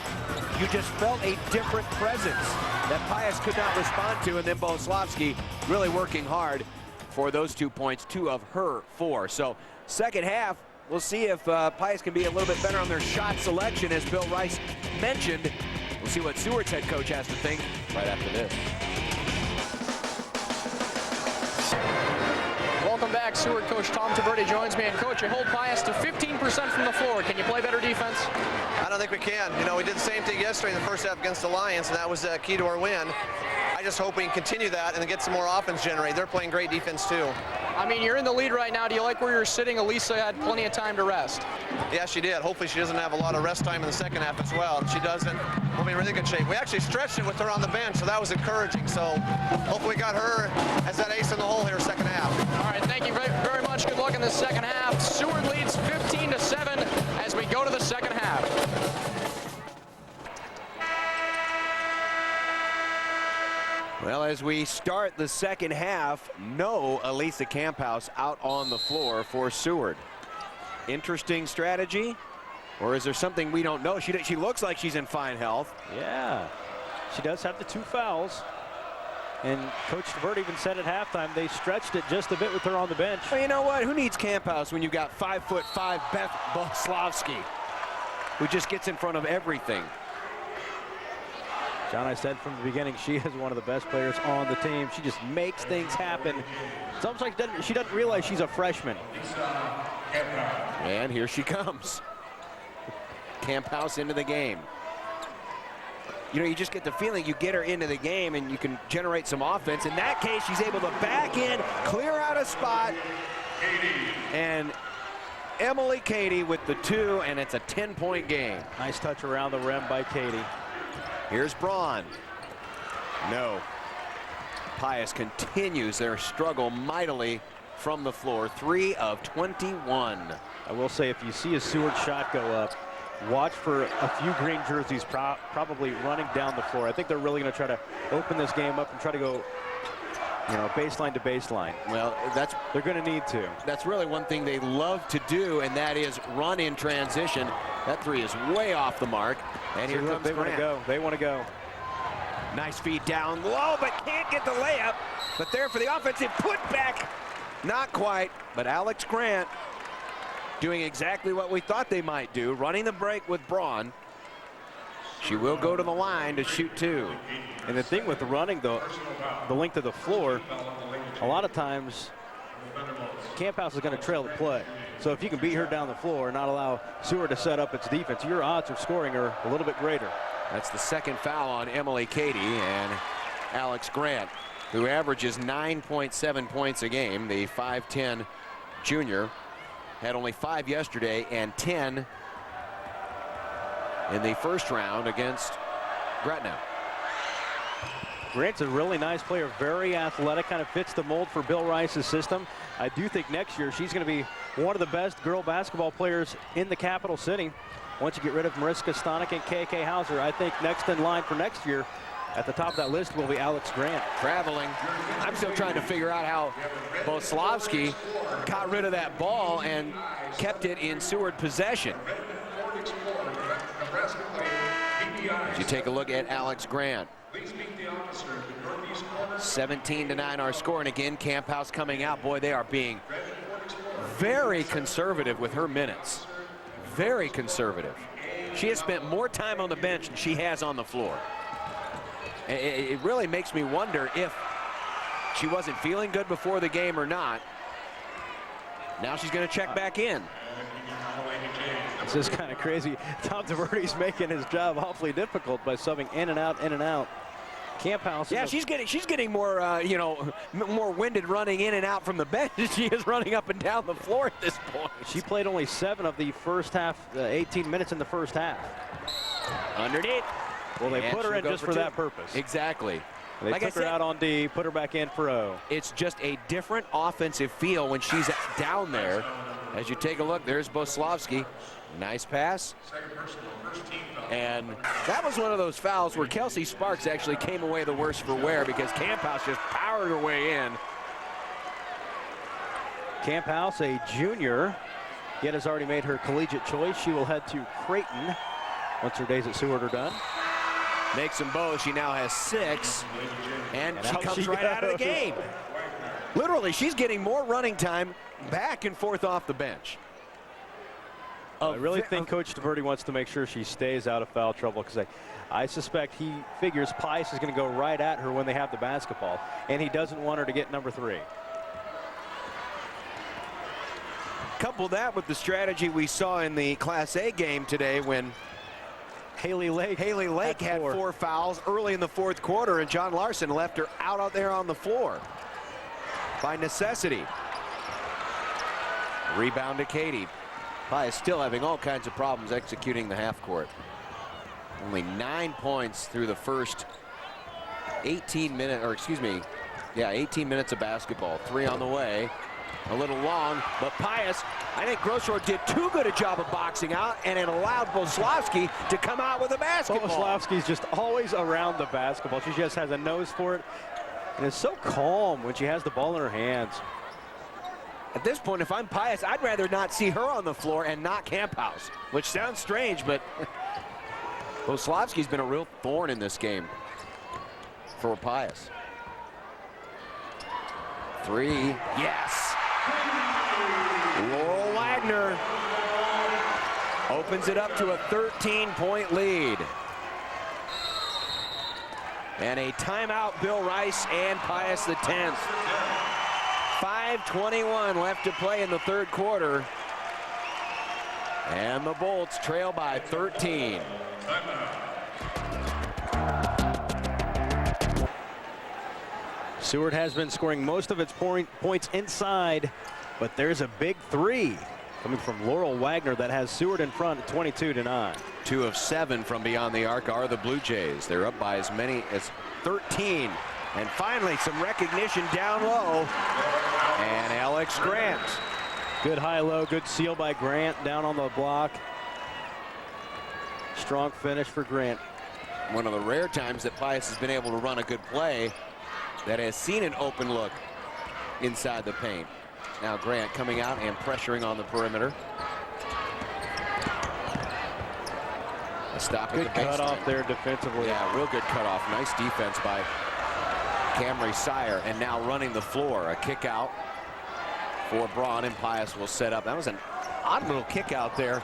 you just felt a different presence that Pius could not respond to, and then Bohoslavsky really working hard for those 2 points, 2 of her 4. So second half, we'll see if Pius can be a little bit better on their shot selection, as Bill Rice mentioned. We'll see what Seward's head coach has to think right after this.
Welcome back. Seward coach Tom Taberti joins me. And coach, you hold Pius to 15% from the floor. Can you play better defense?
I don't think we can. You know, we did the same thing yesterday in the first half against Alliance, and that was key to our win. I just hope we can continue that and then get some more offense generated. They're playing great defense too.
I mean, you're in the lead right now. Do you like where you're sitting? Elisa had plenty of time to rest.
Yeah, she did. Hopefully she doesn't have a lot of rest time in the second half as well. If she doesn't, we'll be in really good shape. We actually stretched it with her on the bench, so that was encouraging. So hopefully we got her as that ace in the hole here second half.
All right, thank you very much. Good luck in the second half. Seward leads 15-7 as we go to the second half.
Well, as we start the second half, no Elisa Camphouse out on the floor for Seward. Interesting strategy, or is there something we don't know? She looks like she's in fine health.
Yeah, she does have the 2 fouls. And Coach Taberti even said at halftime they stretched it just a bit with her on the bench.
Well, you know what? Who needs Camphouse when you've got 5'5" Beth Bohoslavsky, who just gets in front of everything?
John, I said from the beginning, she is one of the best players on the team. She just makes things happen. It's almost like she doesn't realize she's a freshman.
And here she comes. Camphouse into the game. You know, you just get the feeling you get her into the game and you can generate some offense. In that case, she's able to back in, clear out a spot. And Emily Cady with the 2, and it's a 10-point game.
Nice touch around the rim by Cady.
Here's Braun. No. Pius continues their struggle mightily from the floor. 3 of 21.
I will say, if you see a Seward shot go up, watch for a few green jerseys probably running down the floor. I think they're really going to try to open this game up and try to go You know, baseline to baseline.
Well,
they're going to need to.
That's really one thing they love to do, and that is run in transition. That three is way off the mark. And here comes
they want to go. They want to go.
Nice feed down low, but can't get the layup. But there for the offensive putback. Not quite, but Alex Grant doing exactly what we thought they might do, running the break with Braun. She will go to the line to shoot two.
And the thing with the running, the length of the floor, a lot of times Camp House is going to trail the play. So if you can beat her down the floor and not allow Seward to set up its defense, your odds of scoring are a little bit greater.
That's the second foul on Emily Cady, and Alex Grant, who averages 9.7 points a game, the 5'10 junior, had only 5 yesterday and 10 in the first round against Gretna.
Grant's a really nice player, very athletic, kind of fits the mold for Bill Rice's system. I do think next year she's going to be one of the best girl basketball players in the capital city. Once you get rid of Mariska Stonick and KK Hauser, I think next in line for next year at the top of that list will be Alex Grant.
Traveling. I'm still trying to figure out how Boslavsky got rid of that ball and kept it in Seward possession. As you take a look at Alex Grant. 17-9 our score, and again Camp House coming out. Boy, they are being very conservative with her minutes. Very conservative. She has spent more time on the bench than she has on the floor. It really makes me wonder if she wasn't feeling good before the game or not. Now she's going to check back in.
This is kind of crazy. Tom DeVerde's making his job awfully difficult by subbing in and out, in and out. Camp House.
Yeah, she's getting more, you know, more winded running in and out from the bench than she is running up and down the floor at this point.
She played only 7 of the first half, 18 minutes in the first half.
Underneath.
Well, they put her in just for that purpose.
Exactly.
They took her out on D, put her back in for O.
It's just a different offensive feel when she's down there. As you take a look, there's Boslavsky. Nice pass. And that was one of those fouls where Kelsey Sparks actually came away the worse for wear because Camp House just powered her way in.
Camp House, a junior, yet has already made her collegiate choice. She will head to Creighton once her days at Seward are done.
Makes them both. She now has 6, and she comes right out of the game. Literally, she's getting more running time back and forth off the bench.
I really think Coach DeVerde wants to make sure she stays out of foul trouble, because I suspect he figures Pius is going to go right at her when they have the basketball, and he doesn't want her to get number 3.
Couple that with the strategy we saw in the Class A game today when
Haley Lake
had 4 fouls early in the 4th quarter, and John Larson left her out there on the floor by necessity. Rebound to Cady. Pius still having all kinds of problems executing the half court. Only 9 points through the first 18 minutes of basketball. 3 on the way. A little long, but Pius, I think Grossroad did too good a job of boxing out, and it allowed Boslavsky to come out with a basketball.
Boslavsky's just always around the basketball. She just has a nose for it, and is so calm when she has the ball in her hands.
At this point, if I'm Pius, I'd rather not see her on the floor and not Camp House, which sounds strange, but Boslavsky's been a real thorn in this game for Pius. 3, yes. Laurel Wagner opens it up to a 13-point lead. And a timeout, Bill Rice and Pius X. 5:21 left to play in the 3rd quarter. And the Bolts trail by 13.
Seward has been scoring most of its points inside, but there's a big 3 coming from Laurel Wagner that has Seward in front at 22-9.
2 of 7 from beyond the arc are the Blue Jays. They're up by as many as 13. And finally, some recognition down low. And Alex Grant.
Good high-low, good seal by Grant down on the block. Strong finish for Grant.
One of the rare times that Pius has been able to run a good play that has seen an open look inside the paint. Now Grant coming out and pressuring on the perimeter. A stop at the baseline.
Good cutoff there defensively.
Yeah, real good cutoff. Nice defense by Camry Sire. And now running the floor. A kick out for Braun, and Pius will set up. That was an odd little kick out there.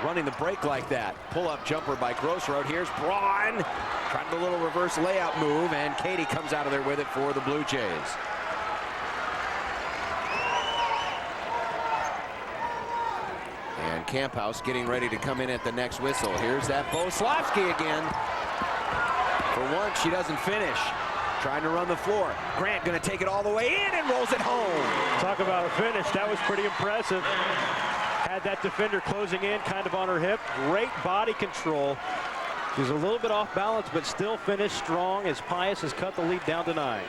Running the break like that. Pull-up jumper by Grossroad. Here's Braun. Trying a little reverse layout move, and Katie comes out of there with it for the Blue Jays. And Camphouse getting ready to come in at the next whistle. Here's that Boslavsky again. For once, she doesn't finish. Trying to run the floor. Grant going to take it all the way in and rolls it home.
Talk about a finish. That was pretty impressive. Had that defender closing in kind of on her hip. Great body control. She's a little bit off balance, but still finished strong as Pius has cut the lead down to 9.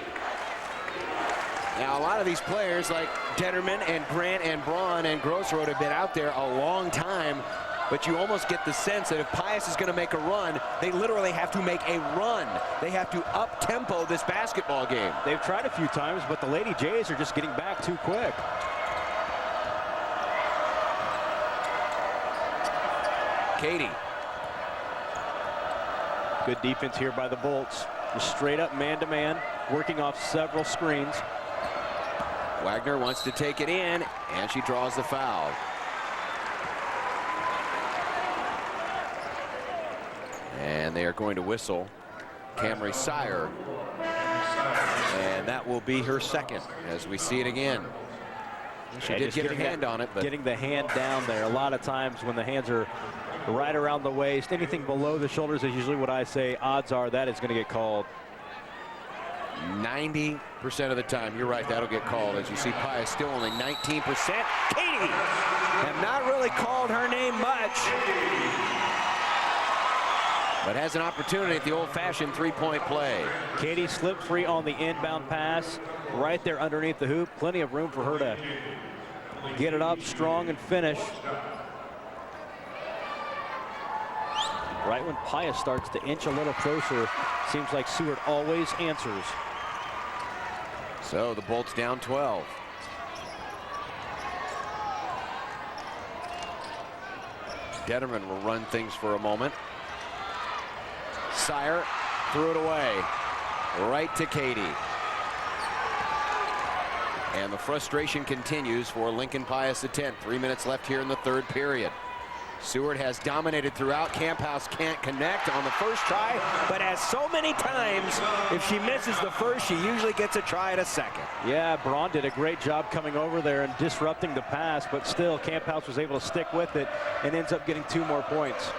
Now, a lot of these players like Detterman and Grant and Braun and Grossroad have been out there a long time, but you almost get the sense that if Pius is going to make a run, they literally have to make a run. They have to up-tempo this basketball game.
They've tried a few times, but the Lady Jays are just getting back too quick.
Katie.
Good defense here by the Bolts. Just straight up man-to-man, working off several screens.
Wagner wants to take it in, and she draws the foul. And they are going to whistle Camry Sire. And that will be her second as we see it again. She did get her hand on it, but
getting the hand down there. A lot of times when the hands are right around the waist, anything below the shoulders is usually what I say odds are that is going to get called.
90% of the time, you're right, that'll get called. As you see, Pius still only 19%. Katie have not really called her name much, but has an opportunity at the old-fashioned three-point play.
Katie slipped free on the inbound pass right there underneath the hoop. Plenty of room for her to get it up strong and finish. Right when Pius starts to inch a little closer, seems like Seward always answers.
So the Bolts down 12. Detterman will run things for a moment. Sire threw it away. Right to Katie. And the frustration continues for Lincoln Pius X. 3 minutes left here in the third period. Seward has dominated throughout. Camphouse can't connect on the first try, but as so many times, if she misses the first, she usually gets a try at a second.
Yeah, Braun did a great job coming over there and disrupting the pass, but still Camphouse was able to stick with it and ends up getting 2 more points.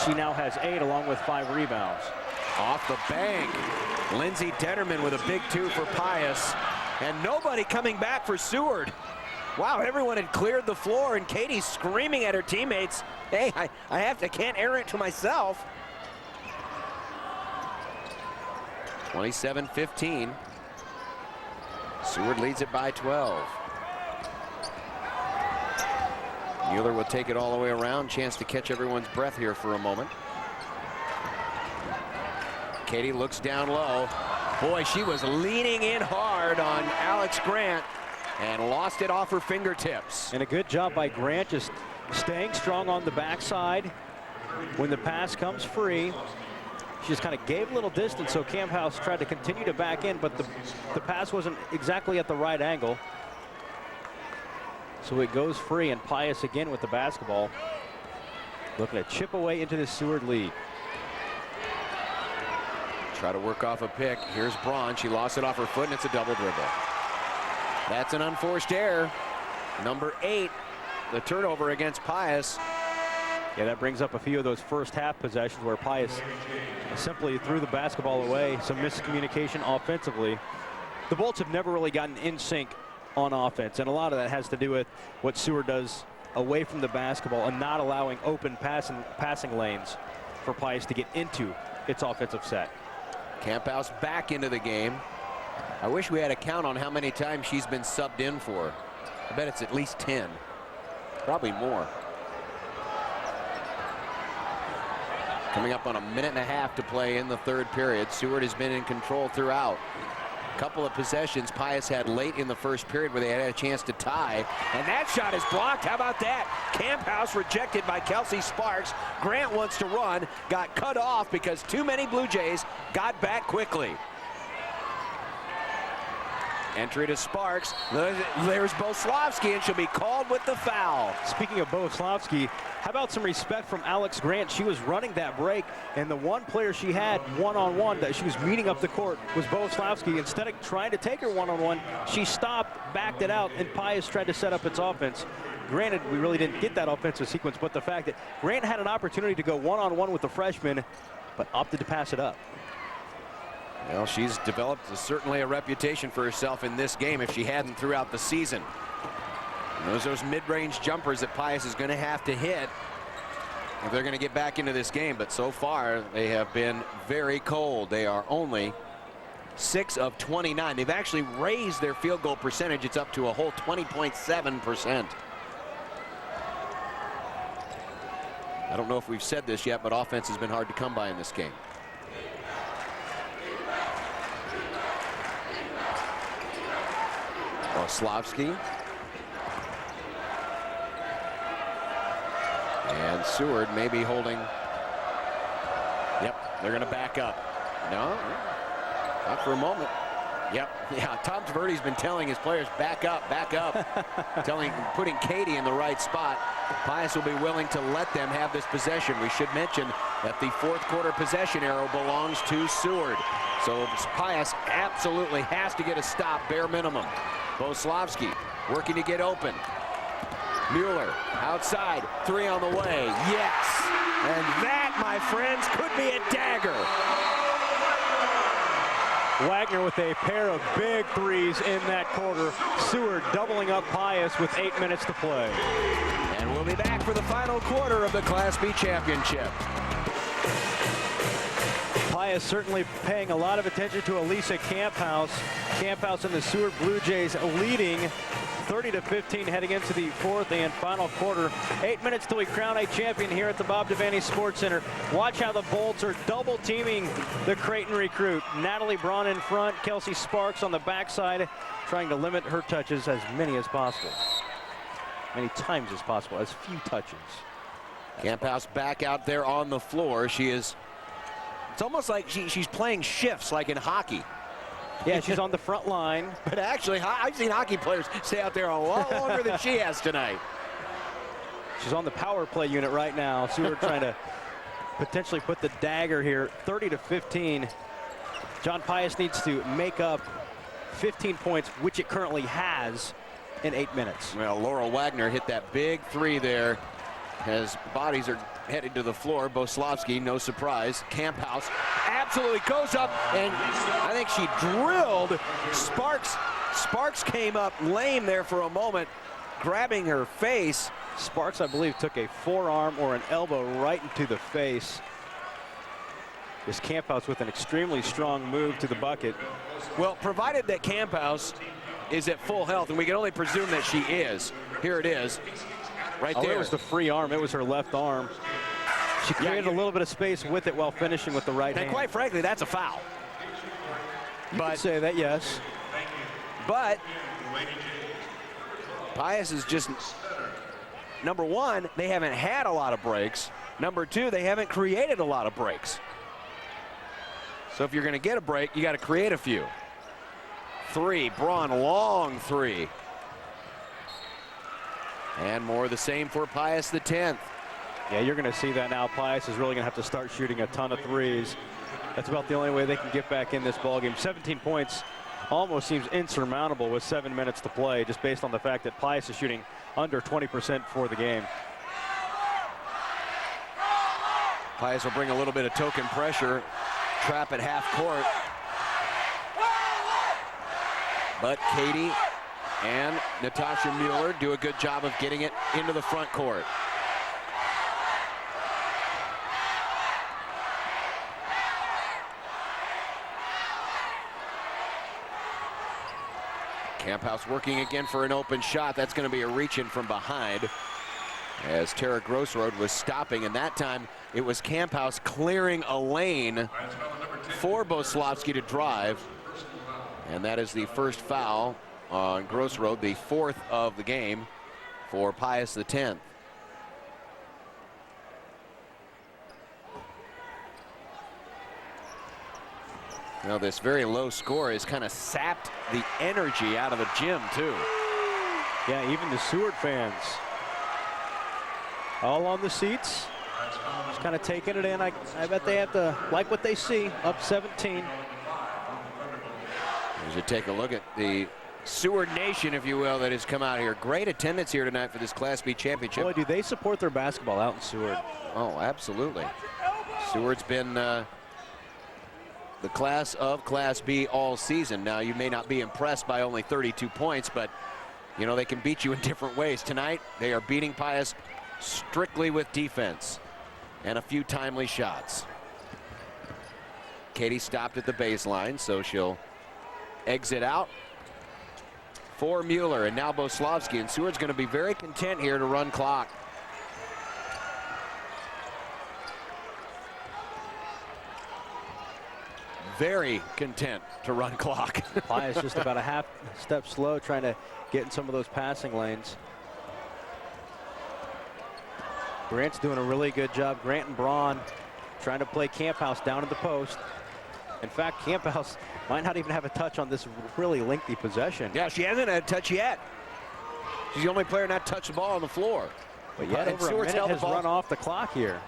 She now has 8 along with 5 rebounds.
Off the bank, Lindsay Detterman with a big 2 for Pius, and nobody coming back for Seward. Wow, everyone had cleared the floor, and Katie's screaming at her teammates, hey, I can't air it to myself. 27-15. Seward leads it by 12. Mueller will take it all the way around. Chance to catch everyone's breath here for a moment. Katie looks down low. Boy, she was leaning in hard on Alex Grant and lost it off her fingertips.
And a good job by Grant, just staying strong on the backside. When the pass comes free, she just kind of gave a little distance, so Camphouse tried to continue to back in, but the pass wasn't exactly at the right angle. So it goes free, and Pius again with the basketball, looking to chip away into the Seward lead.
Try to work off a pick. Here's Braun. She lost it off her foot, and it's a double dribble. That's an unforced error. Number 8, the turnover against Pius.
Yeah, that brings up a few of those first half possessions where Pius simply threw the basketball away. Some miscommunication offensively. The Bolts have never really gotten in sync on offense, and a lot of that has to do with what Seward does away from the basketball and not allowing open passing lanes for Pius to get into its offensive set.
Camphouse back into the game. I wish we had a count on how many times she's been subbed in for. I bet it's at least 10, probably more. Coming up on a minute and a half to play in the third period. Seward has been in control throughout. Couple of possessions Pius had late in the first period where they had a chance to tie. And that shot is blocked. How about that? Camphouse rejected by Kelsey Sparks. Grant wants to run. Got cut off because too many Blue Jays got back quickly. Entry to Sparks. There's Boslavsky, and she'll be called with the foul.
Speaking of Boslavsky, how about some respect from Alex Grant? She was running that break, and the one player she had one-on-one that she was meeting up the court was Boslavsky. Instead of trying to take her one-on-one, she stopped, backed it out, and Pius tried to set up its offense. Granted, we really didn't get that offensive sequence, but the fact that Grant had an opportunity to go one-on-one with the freshman, but opted to pass it up.
Well, she's developed certainly a reputation for herself in this game if she hadn't throughout the season. And those mid-range jumpers that Pius is going to have to hit if they're going to get back into this game. But so far, they have been very cold. They are only 6 of 29. They've actually raised their field goal percentage. It's up to a whole 20.7%. I don't know if we've said this yet, but offense has been hard to come by in this game. Boslavsky. And Seward may be holding. Yep, they're going to back up. No, not for a moment. Yep, yeah, Tom Tverdy's been telling his players, back up, putting Katie in the right spot. Pius will be willing to let them have this possession. We should mention that the fourth quarter possession arrow belongs to Seward. So Pius absolutely has to get a stop, bare minimum. Boslavsky working to get open. Mueller outside, 3 on the way. Yes, and that, my friends, could be a dagger.
Wagner with a pair of big threes in that quarter. Seward doubling up Pius with 8 minutes to play.
And we'll be back for the final quarter of the Class B championship.
Pius certainly paying a lot of attention to Elisa Camphouse. Camphouse and the Seward Blue Jays leading 30-15 heading into the fourth and final quarter. 8 minutes till we crown a champion here at the Bob Devaney Sports Center. Watch how the Bolts are double teaming the Creighton recruit. Natalie Braun in front, Kelsey Sparks on the backside, trying to limit her touches as many as possible. Many times as possible, as few touches.
Camphouse back out there on the floor. She is, it's almost like she's playing shifts like in hockey.
Yeah, she's on the front line.
But actually, I've seen hockey players stay out there a lot longer than she has tonight.
She's on the power play unit right now. Seward trying to potentially put the dagger here. 30-15. John Pius needs to make up 15 points, which it currently has, in 8 minutes.
Well, Laurel Wagner hit that big 3 there as bodies are headed to the floor. Boslavsky, no surprise. Camphouse absolutely goes up, and I think she drilled Sparks. Sparks came up lame there for a moment, grabbing her face.
Sparks, I believe, took a forearm or an elbow right into the face. This Camphouse with an extremely strong move to the bucket.
Well, provided that Camphouse is at full health, and we can only presume that she is. Here it is. Right there.
It was the free arm. It was her left arm. She created a little bit of space with it while finishing with the right hand.
And quite frankly, that's a foul.
You could say that, yes.
But Pius is just, number one, they haven't had a lot of breaks. Number two, they haven't created a lot of breaks. So if you're going to get a break, you got to create a few. 3, Braun, long 3. And more of the same for Pius the 10th.
Yeah, you're going to see that now. Pius is really going to have to start shooting a ton of threes. That's about the only way they can get back in this ballgame. 17 points almost seems insurmountable with 7 minutes to play, just based on the fact that Pius is shooting under 20% for the game.
Pius will bring a little bit of token pressure, trap at half court. But Katie and Natasha Mueller do a good job of getting it into the front court. Camphouse working again for an open shot. That's going to be a reach-in from behind as Tara Grossroad was stopping, and that time it was Camphouse clearing a lane for Boslavsky to drive. And that is the first foul on Gross Road, the 4th of the game for Pius X. Now this very low score has kind of sapped the energy out of the gym too.
Yeah, even the Seward fans all on the seats, just kind of taking it in. I bet they have to like what they see. Up 17.
As you take a look at the Seward Nation, if you will, that has come out here. Great attendance here tonight for this Class B championship.
Boy, do they support their basketball out in Seward.
Oh, absolutely. Seward's been the class of Class B all season. Now, you may not be impressed by only 32 points, but, you know, they can beat you in different ways. Tonight, they are beating Pius strictly with defense and a few timely shots. Katie stopped at the baseline, so she'll exit out for Mueller, and now Boslavsky, and Seward's going to be very content here to run clock. Very content to run clock.
Pius just about a half step slow, trying to get in some of those passing lanes. Grant's doing a really good job. Grant and Braun trying to play Camp House down at the post. In fact, Camp House might not even have a touch on this really lengthy possession.
Yeah, she hasn't had a touch yet. She's the only player not touched the ball on the floor.
But yet over a minute has run off the clock here.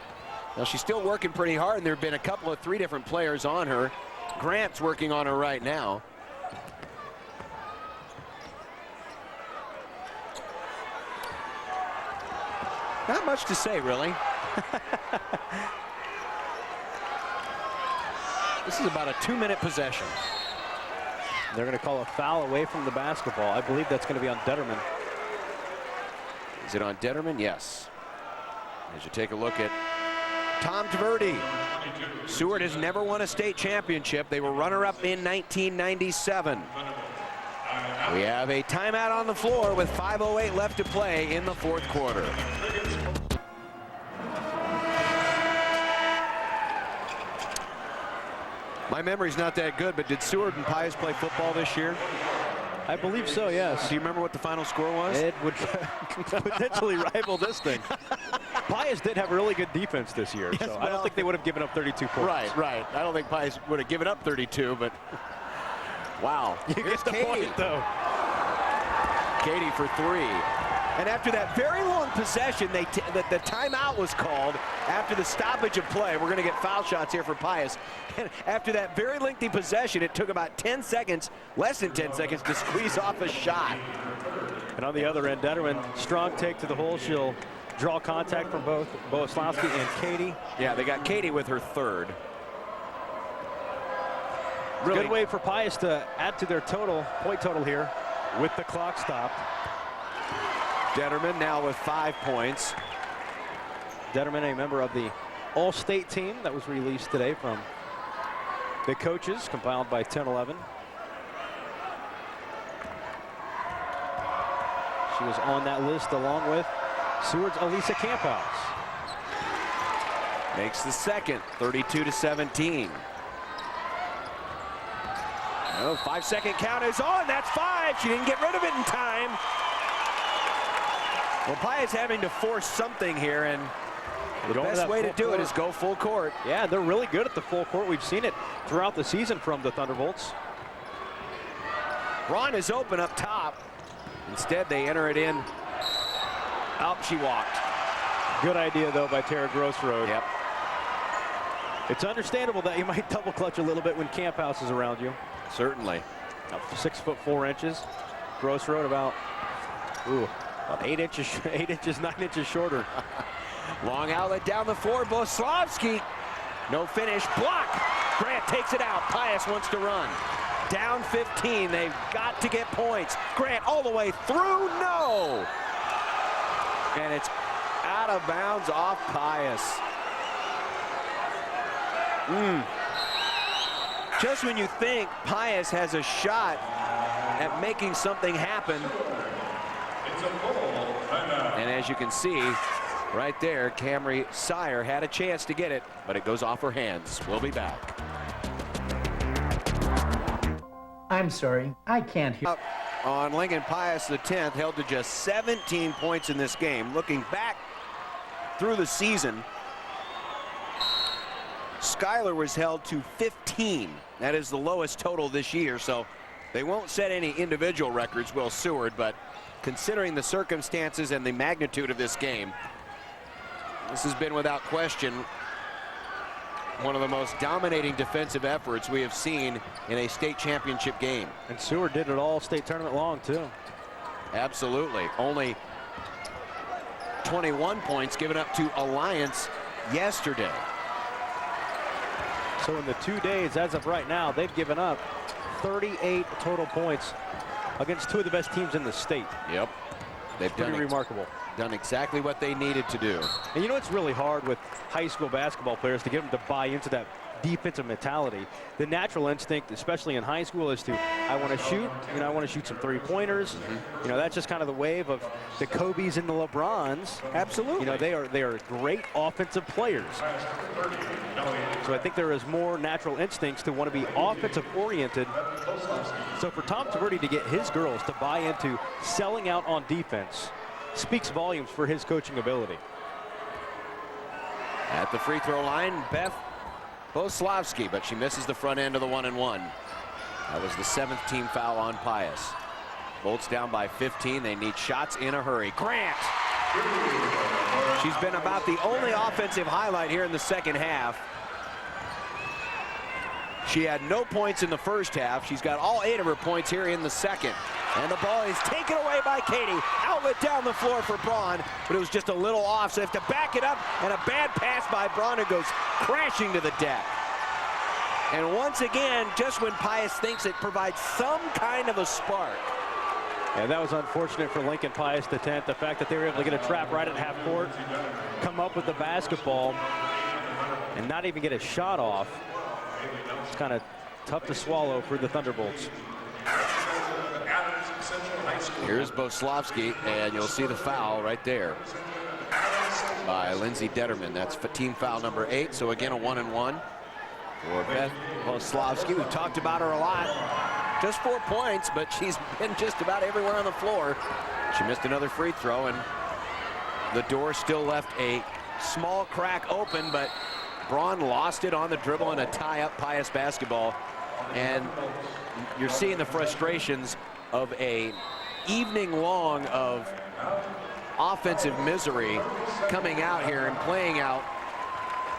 Now she's still working pretty hard, and there have been a couple of 3 different players on her. Grant's working on her right now. Not much to say, really. This is about a 2-minute possession.
They're going to call a foul away from the basketball. I believe that's going to be on Detterman.
Is it on Detterman? Yes. As you take a look at Tom Tverdi. Seward has never won a state championship. They were runner-up in 1997. We have a timeout on the floor with 5:08 left to play in the 4th quarter. My memory's not that good, but did Seward and Pius play football this year?
I believe so, yes.
Do you remember what the final score was?
It would potentially rival this thing. Pius did have really good defense this year, so I don't think they would have given up 32 points.
Right. I don't think Pius would have given up 32, but wow.
You get the point, though.
Katie for 3. And after that very long possession, the timeout was called after the stoppage of play. We're going to get foul shots here for Pius. And after that very lengthy possession, it took about 10 seconds, less than 10 seconds, to squeeze off a shot.
And on the other end, Detterman, strong take to the hole. She'll draw contact from both Boslavsky and Katie.
Yeah, they got Katie with her 3rd. Really
good way for Pius to add to their point total here with the clock stopped.
Detterman now with 5 points.
Detterman, a member of the All-State team that was released today from the coaches, compiled by 10-11. She was on that list along with Seward's Elisa Camphouse.
Makes the 2nd, 32-17. Oh, 5-second count is on. That's 5. She didn't get rid of it in time. Well, Pius having to force something here, and the best way to do it is go full court.
Yeah, they're really good at the full court. We've seen it throughout the season from the Thunderbolts.
Braun is open up top. Instead, they enter it in. Up she walked.
Good idea, though, by Tara Grossroad.
Yep.
It's understandable that you might double clutch a little bit when Camp House is around you.
Certainly.
Up to 6'4". Grossroad about 8 inches, 9 inches shorter.
Long outlet down the floor. Boslavsky. No finish. Block. Grant takes it out. Pius wants to run. Down 15. They've got to get points. Grant all the way through. No. And it's out of bounds off Pius. Just when you think Pius has a shot at making something happen. And as you can see, right there, Camry Sire had a chance to get it, but it goes off her hands. We'll be back.
I'm sorry, I can't hear.
On Lincoln Pius X, held to just 17 points in this game. Looking back through the season, Schuyler was held to 15. That is the lowest total this year, so they won't set any individual records, will Seward, but considering the circumstances and the magnitude of this game, this has been without question one of the most dominating defensive efforts we have seen in a state championship game.
And Seward did it all state tournament long, too.
Absolutely. Only 21 points given up to Alliance yesterday.
So in the 2 days, as of right now, they've given up 38 total points against two of the best teams in the state.
Yep. They've done
pretty remarkable.
Done exactly what they needed to do.
And you know, it's really hard with high school basketball players to get them to buy into that defensive mentality. The natural instinct, especially in high school, is to, I want to shoot, I want to shoot some three-pointers. That's just kind of the wave of the Kobes and the LeBrons.
Absolutely.
They are great offensive players. So I think there is more natural instincts to want to be offensive oriented. So for Tom Taverdi to get his girls to buy into selling out on defense speaks volumes for his coaching ability.
At the free throw line, Beth Boslavsky, but she misses the front end of the 1-and-1. That was the 7th team foul on Pius. Bolts down by 15. They need shots in a hurry. Grant! She's been about the only offensive highlight here in the second half. She had no points in the first half. She's got all 8 of her points here in the second. And the ball is taken away by Katie. Outlet down the floor for Braun, but it was just a little off, so they have to back it up, and a bad pass by Braun who goes crashing to the deck. And once again, just when Pius thinks it provides some kind of a spark.
And that was unfortunate for Lincoln Pius X. The fact that they were able to get a trap right at half court, come up with the basketball, and not even get a shot off. It's kind of tough to swallow for the Thunderbolts.
Here's Boslavsky, and you'll see the foul right there by Lindsay Detterman. That's team foul number 8. So again, a 1-and-1 for Beth Boslavsky. We've talked about her a lot. Just 4 points, but she's been just about everywhere on the floor. She missed another free throw, and the door still left a small crack open, but Braun lost it on the dribble in a tie-up Pius basketball. And you're seeing the frustrations of a evening long of offensive misery coming out here and playing out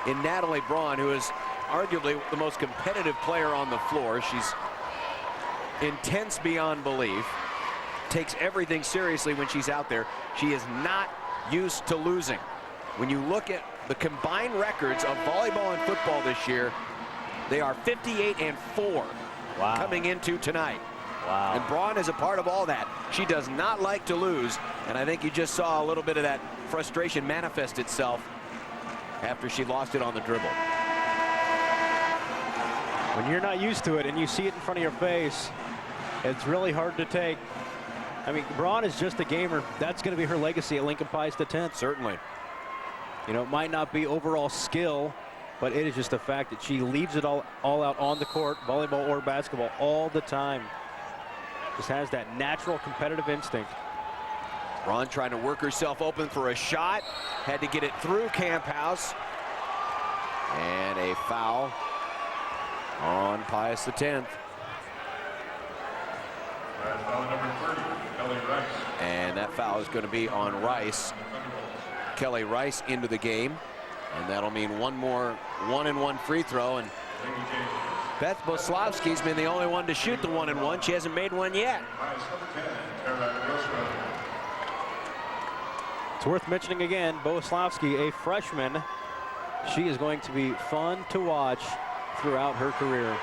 in Natalie Braun, who is arguably the most competitive player on the floor. She's intense beyond belief, takes everything seriously when she's out there. She is not used to losing. When you look at the combined records of volleyball and football this year, they are 58-4 coming into tonight.
Wow.
And Braun is a part of all that. She does not like to lose, and I think you just saw a little bit of that frustration manifest itself after she lost it on the dribble.
When you're not used to it and you see it in front of your face, it's really hard to take. I mean, Braun is just a gamer. That's going to be her legacy at Lincoln Pius X.
Certainly.
It might not be overall skill, but it is just the fact that she leaves it all out on the court, volleyball or basketball, all the time. Just has that natural competitive instinct.
Braun trying to work herself open for a shot. Had to get it through Camp House. And a foul on Pius X. And that foul is going to be on Rice. Kelly Rice into the game. And that'll mean one more 1-and-1 free throw. And Beth Boslavsky's been the only one to shoot the 1-and-1. She hasn't made one yet.
It's worth mentioning again, Boslavsky, a freshman. She is going to be fun to watch throughout her career.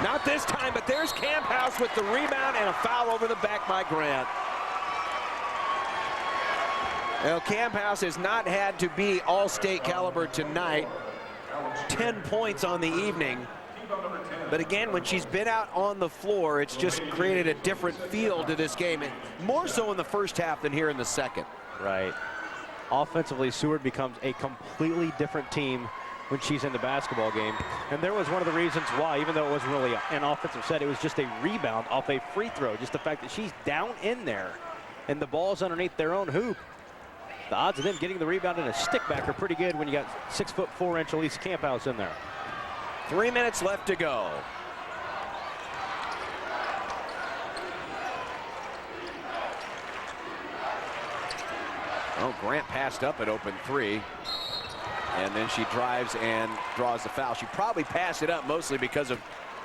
Not this time, but there's Camp House with the rebound and a foul over the back by Grant. Well, Camp House has not had to be all-state caliber tonight. 10 points on the evening. But again, when she's been out on the floor, it's just created a different feel to this game. And more so in the first half than here in the second.
Right. Offensively, Seward becomes a completely different team when she's in the basketball game. And there was one of the reasons why, even though it wasn't really an offensive set, it was just a rebound off a free throw. Just the fact that she's down in there and the ball's underneath their own hoop. The odds of them getting the rebound and a stick back are pretty good when you got 6'4" Elise Camphouse in there.
3 minutes left to go. Oh, Grant passed up at open three. And then she drives and draws the foul. She probably passed it up mostly because of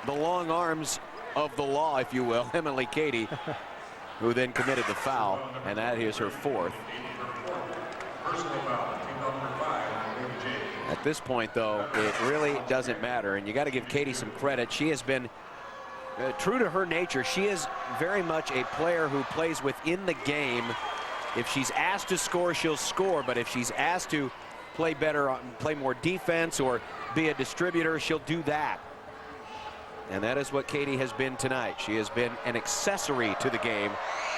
the long arms of the law, if you will, Emily Cady, who then committed the foul, and that is her fourth. At this point, though, it really doesn't matter, and you got to give Cady some credit. She has been true to her nature. She is very much a player who plays within the game. If she's asked to score, she'll score, but if she's asked to play better, play more defense, or be a distributor, she'll do that. And that is what Cady has been tonight. She has been an accessory to the game,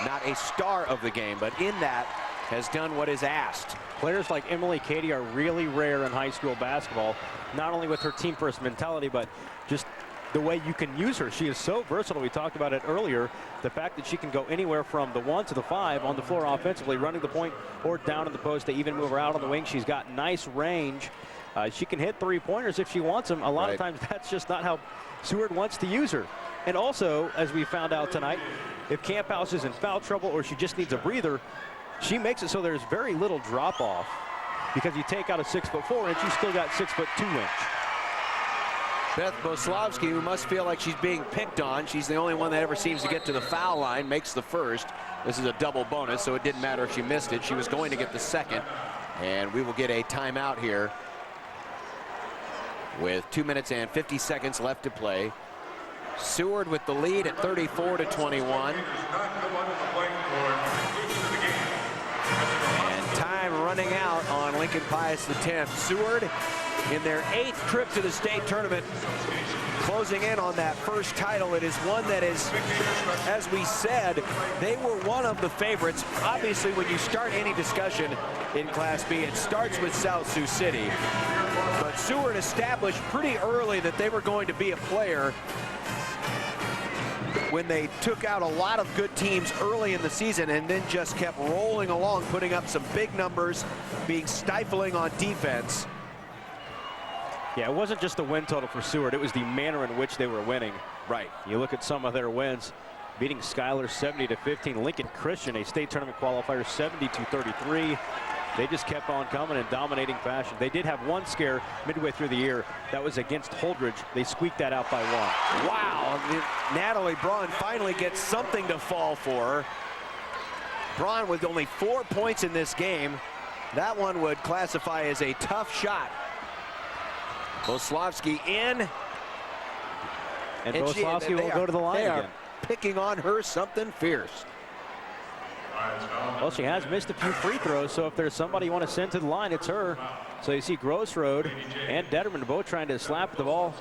not a star of the game, but in that has done what is asked.
Players like Emily Cady are really rare in high school basketball, not only with her team first mentality, but just the way you can use her. She is so versatile. We talked about it earlier. The fact that she can go anywhere from the 1 to the 5 on the floor offensively, running the point or down in the post. They even move her out on the wing. She's got nice range. She can hit three-pointers if she wants them. A lot of times that's just not how Seward wants to use her. And also, as we found out tonight, if Camphouse is in foul trouble or she just needs a breather, she makes it so there's very little drop-off, because you take out a 6'4" and you still got 6'2".
Beth Boslavsky, who must feel like she's being picked on. She's the only one that ever seems to get to the foul line, makes the first. This is a double bonus, so it didn't matter if she missed it. She was going to get the second, and we will get a timeout here with 2 minutes and 50 seconds left to play. Seward with the lead at 34-21. And time running out on Lincoln Pius X. Seward in their 8th trip to the state tournament, closing in on that first title. It is one that is, as we said, they were one of the favorites. Obviously, when you start any discussion in Class B, it starts with South Sioux City. But Seward established pretty early that they were going to be a player when they took out a lot of good teams early in the season and then just kept rolling along, putting up some big numbers, being stifling on defense.
Yeah, it wasn't just the win total for Seward. It was the manner in which they were winning.
Right.
You look at some of their wins, beating Schuyler 70-15, Lincoln Christian, a state tournament qualifier, 70-33. They just kept on coming in dominating fashion. They did have one scare midway through the year. That was against Holdridge. They squeaked that out by 1.
Wow. Natalie Braun finally gets something to fall for. Braun with only 4 points in this game. That one would classify as a tough shot. Boslavsky in.
And Boslavsky will go to the line
again. They
are
picking on her something fierce.
Well, she has missed a few free throws, so if there's somebody you want to send to the line, it's her. So you see Grossroad and Detterman both trying to slap the ball,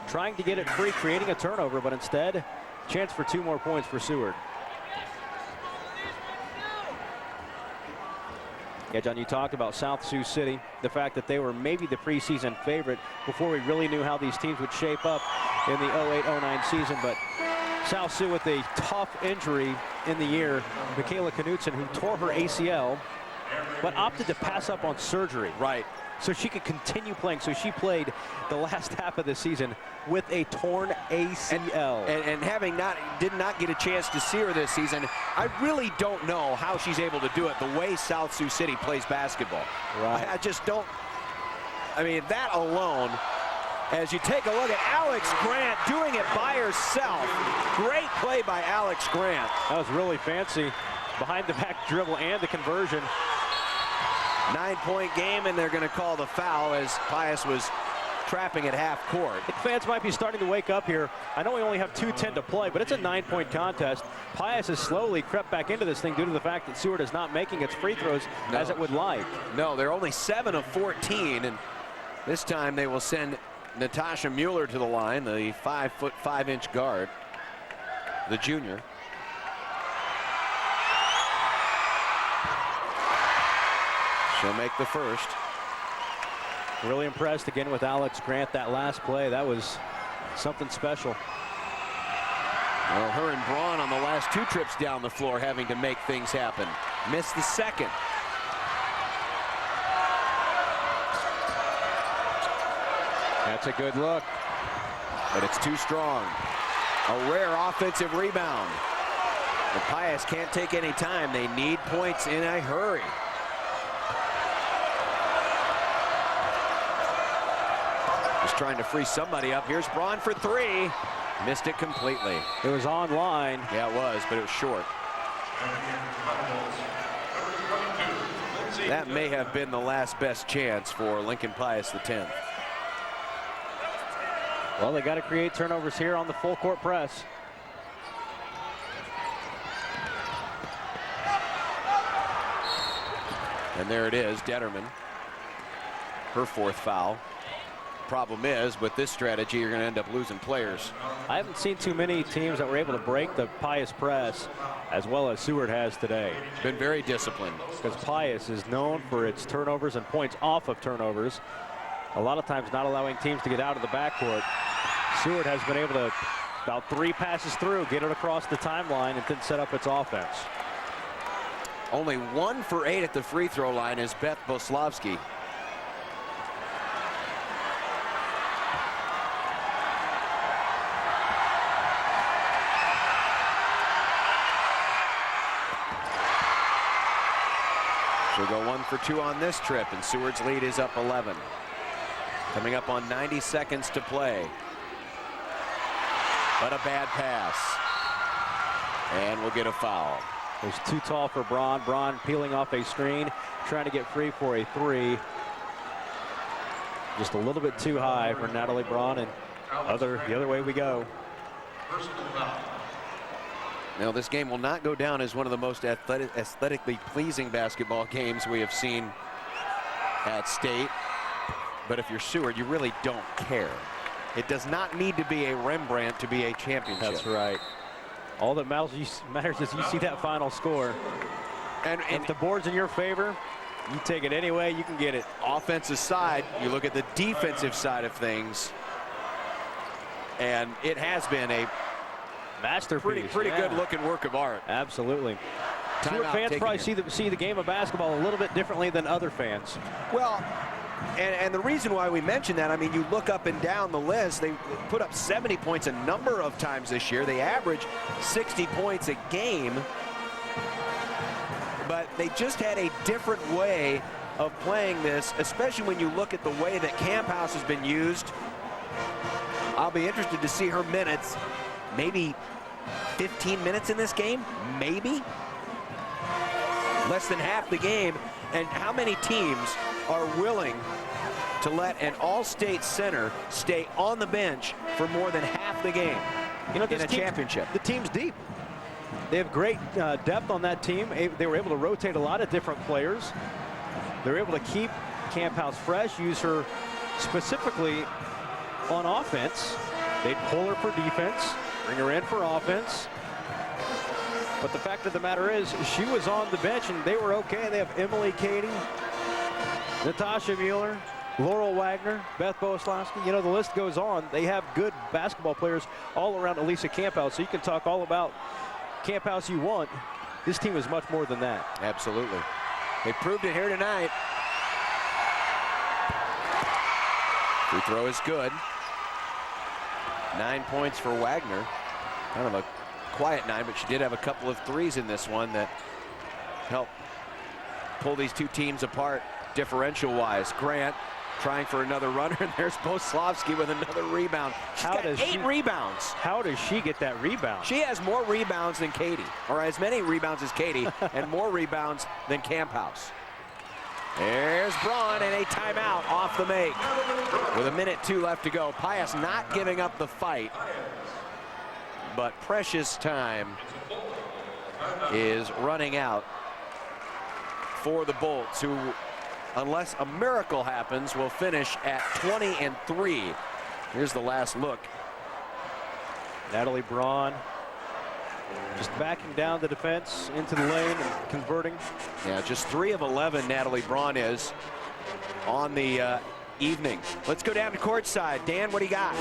trying to get it free, creating a turnover, but instead, chance for 2 more points for Seward. Yeah, John, you talked about South Sioux City, the fact that they were maybe the preseason favorite before we really knew how these teams would shape up in the 08-09 season. But South Sioux with a tough injury in the year, Michaela Knutson, who tore her ACL, but opted to pass up on surgery.
Right.
So she could continue playing. So she played the last half of the season with a torn ACL.
And having did not get a chance to see her this season, I really don't know how she's able to do it the way South Sioux City plays basketball.
Right.
I just don't. I mean, that alone, as you take a look at Alex Grant doing it by herself. Great play by Alex Grant.
That was really fancy. Behind the back dribble and the conversion.
9-point game, and they're going to call the foul as Pius was trapping at half court.
Fans might be starting to wake up here. I know we only have 2:10 to play, but it's a 9-point contest. Pius has slowly crept back into this thing due to the fact that Seward is not making its free throws as it would like.
No, they're only 7 of 14, and this time they will send Natasha Mueller to the line, the 5'5" guard, the junior. She'll make the first.
Really impressed again with Alex Grant that last play. That was something special.
Well, her and Braun on the last 2 trips down the floor having to make things happen. Missed the second.
That's a good look.
But it's too strong. A rare offensive rebound. The Pius can't take any time. They need points in a hurry. Just trying to free somebody up. Here's Braun for 3. Missed it completely.
It was online.
Yeah, it was, but it was short. That may have been the last best chance for Lincoln Pius X.
Well, they got to create turnovers here on the full court press.
And there it is, Detterman. Her 4th foul. Problem is, with this strategy, you're going to end up losing players.
I haven't seen too many teams that were able to break the Pius press as well as Seward has today.
Been very disciplined.
Because Pius is known for its turnovers and points off of turnovers. A lot of times not allowing teams to get out of the backcourt. Seward has been able to, about 3 passes through, get it across the timeline and then set up its offense.
Only 1 for 8 at the free throw line is Beth Boslavsky. She'll go 1 for 2 on this trip, and Seward's lead is up 11. Coming up on 90 seconds to play. But a bad pass. And we'll get a foul.
It was too tall for Braun. Braun peeling off a screen, trying to get free for a 3. Just a little bit too high for Natalie Braun, and the other way we go.
Now, this game will not go down as one of the most aesthetically pleasing basketball games we have seen at State. But if you're Seward, you really don't care. It does not need to be a Rembrandt to be a championship.
That's right. All that matters is you see that final score. And if the board's in your favor, you take it any way you can get it.
Offensive side, you look at the defensive side of things, and it has been a
masterpiece.
Pretty good looking work of art.
Absolutely. Seward fans probably see the game of basketball a little bit differently than other fans.
Well, and the reason why we mention that, I mean, you look up and down the list, they put up 70 points a number of times this year. They average 60 points a game. But they just had a different way of playing this, especially when you look at the way that Camp House has been used. I'll be interested to see her minutes. Maybe 15 minutes in this game, maybe. Less than half the game. And how many teams are willing to let an all-state center stay on the bench for more than half the game in a championship?
The team's deep. They have great depth on that team. They were able to rotate a lot of different players. They were able to keep Camp House fresh, use her specifically on offense. They'd pull her for defense, bring her in for offense. But the fact of the matter is, she was on the bench and they were okay. They have Emily Cady, Natasha Mueller, Laurel Wagner, Beth Boslavsky. You know, the list goes on. They have good basketball players all around Elisa Camp House. So you can talk all about Camp House you want. This team is much more than that.
Absolutely. They proved it here tonight. Free throw is good. 9 points for Wagner. Kind of a quiet 9, but she did have a couple of threes in this one that helped pull these two teams apart differential-wise. Grant trying for another runner, and there's Boslavsky with another rebound. She's got 8 rebounds.
How does she get that rebound?
She has more rebounds than Cady, or as many rebounds as Cady, and more rebounds than Camp House. There's Braun and a timeout off the make. With 1:02 left to go. Pius not giving up the fight, but precious time is running out for the Bolts, who, unless a miracle happens, will finish at 20-3. Here's the last look.
Natalie Braun just backing down the defense into the lane and converting.
Yeah, just 3 of 11 Natalie Braun is on the evening. Let's go down to courtside. Dan, what do you got?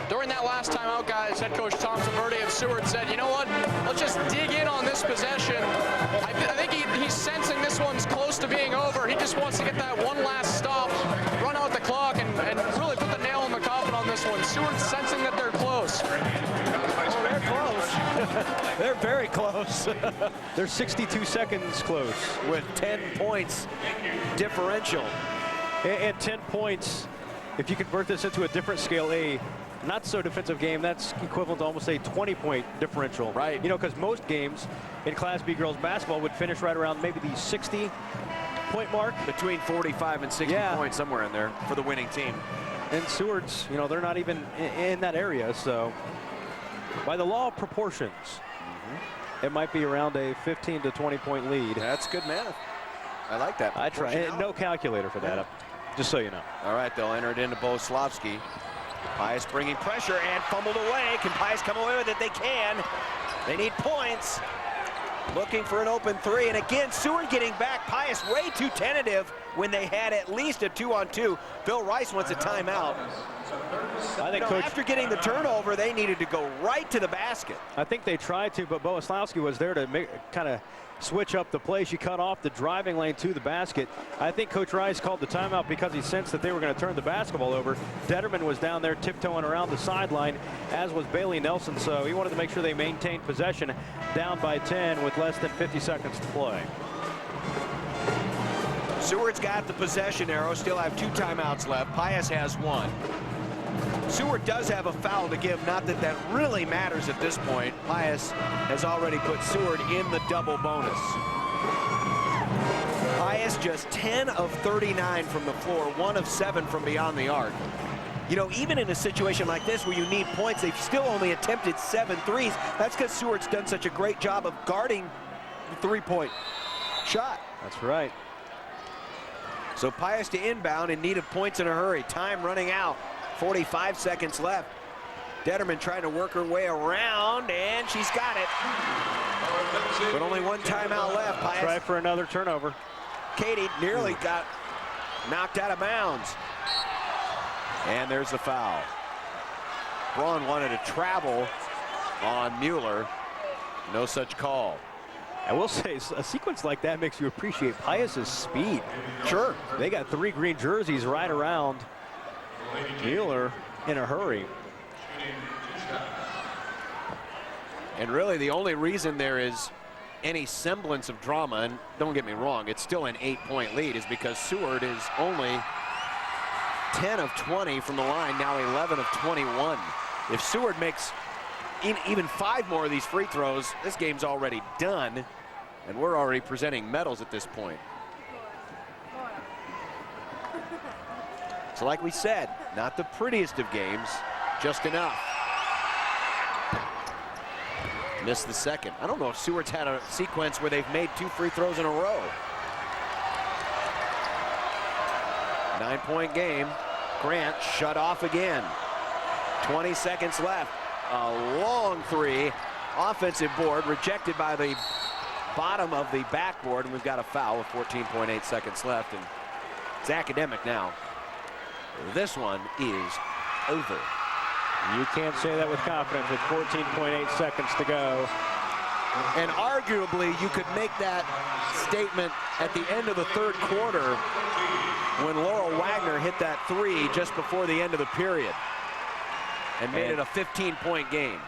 During that last timeout, guys, head coach Tom Verde of Seward said, you know what, let's just dig in on this possession. I think he's sensing this one's close to being over. He just wants to get that one last stop, run out the clock, and really put the nail in the coffin on this one. Seward's sensing that they're close.
Oh, they're close. They're very close.
They're 62 seconds close.
With 10 points differential.
And 10 points, if you convert this into a different scale, a not so defensive game, that's equivalent to almost a 20-point differential.
Right.
You know, because most games in Class B girls basketball would finish right around maybe the 60-point mark.
Between 45 and 60 points, somewhere in there for the winning team.
And Seward's, you know, they're not even in that area. So by the law of proportions, it might be around a 15 to 20-point lead.
That's good math. I like that.
I try. And no calculator for that, just so you know.
All right, they'll enter it into Boslavsky. Pius bringing pressure and fumbled away. Can Pius come away with it? They can. They need points. Looking for an open three, and again, Seward getting back. Pius way too tentative when they had at least a 2-on-2. Bill Rice wants a timeout.
I think Coach,
after getting the turnover, they needed to go right to the basket.
I think they tried to, but Boslavsky was there to kind of switch up the play. She cut off the driving lane to the basket. I think Coach Rice called the timeout because he sensed that they were going to turn the basketball over. Detterman was down there tiptoeing around the sideline, as was Bailey Nelson, so he wanted to make sure they maintained possession down by 10 with less than 50 seconds to play.
Seward's got the possession arrow, still have 2 timeouts left. Pius has 1. Seward does have a foul to give, not that that really matters at this point. Pius has already put Seward in the double bonus. Pius just 10 of 39 from the floor, 1 of 7 from beyond the arc. You know, even in a situation like this where you need points, they've still only attempted 7 threes. That's because Seward's done such a great job of guarding the 3-point shot.
That's right.
So Pius to inbound in need of points in a hurry. Time running out. 45 seconds left. Detterman trying to work her way around, and she's got it. But only 1 timeout left. Pius.
Try for another turnover.
Katie nearly got knocked out of bounds. And there's the foul. Braun wanted to travel on Mueller. No such call.
I will say, a sequence like that makes you appreciate Pius's speed.
Sure.
They got 3 green jerseys right around Mueller in a hurry.
And really the only reason there is any semblance of drama, and don't get me wrong, it's still an 8-point lead, is because Seward is only 10 of 20 from the line, now 11 of 21. If Seward makes even 5 more of these free throws, this game's already done, and we're already presenting medals at this point. So like we said, not the prettiest of games, just enough. Missed the second. I don't know if Seward's had a sequence where they've made 2 free throws in a row. 9-point game. Grant shut off again. 20 seconds left. A long 3. Offensive board rejected by the bottom of the backboard, and we've got a foul with 14.8 seconds left, and it's academic now. This one is over.
You can't say that with confidence with 14.8 seconds to go.
And arguably, you could make that statement at the end of the 3rd quarter when Laurel Wagner hit that 3 just before the end of the period and made it a 15-point game.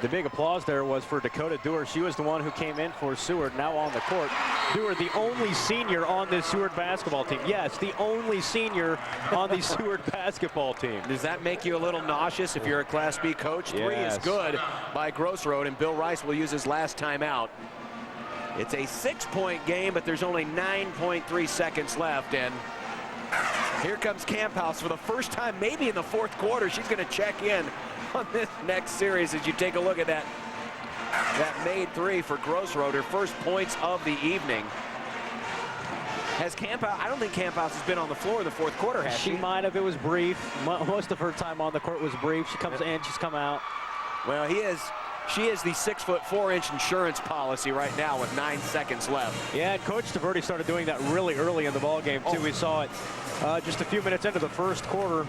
The big applause there was for Dakota Dewar. She was the one who came in for Seward, now on the court. Dewar, the only senior on this Seward basketball team. Yes, the only senior on the Seward basketball team.
Does that make you a little nauseous if you're a Class B coach?
Yes.
3 is good by Grossroad, and Bill Rice will use his last timeout. It's a 6-point game, but there's only 9.3 seconds left, and here comes Camphouse for the first time, maybe in the 4th quarter. She's going to check in on this next series as you take a look at that made 3 for Grossroad, her first points of the evening. Has Camphouse, I don't think Camphouse has been on the floor in the 4th quarter, has she?
She might have. It was brief. Most of her time on the court was brief. She comes in, she's come out.
Well, he is She is the 6'4" insurance policy right now with 9 seconds left.
Yeah, and Coach DeVerde started doing that really early in the ball game too. We saw it just a few minutes into the first quarter,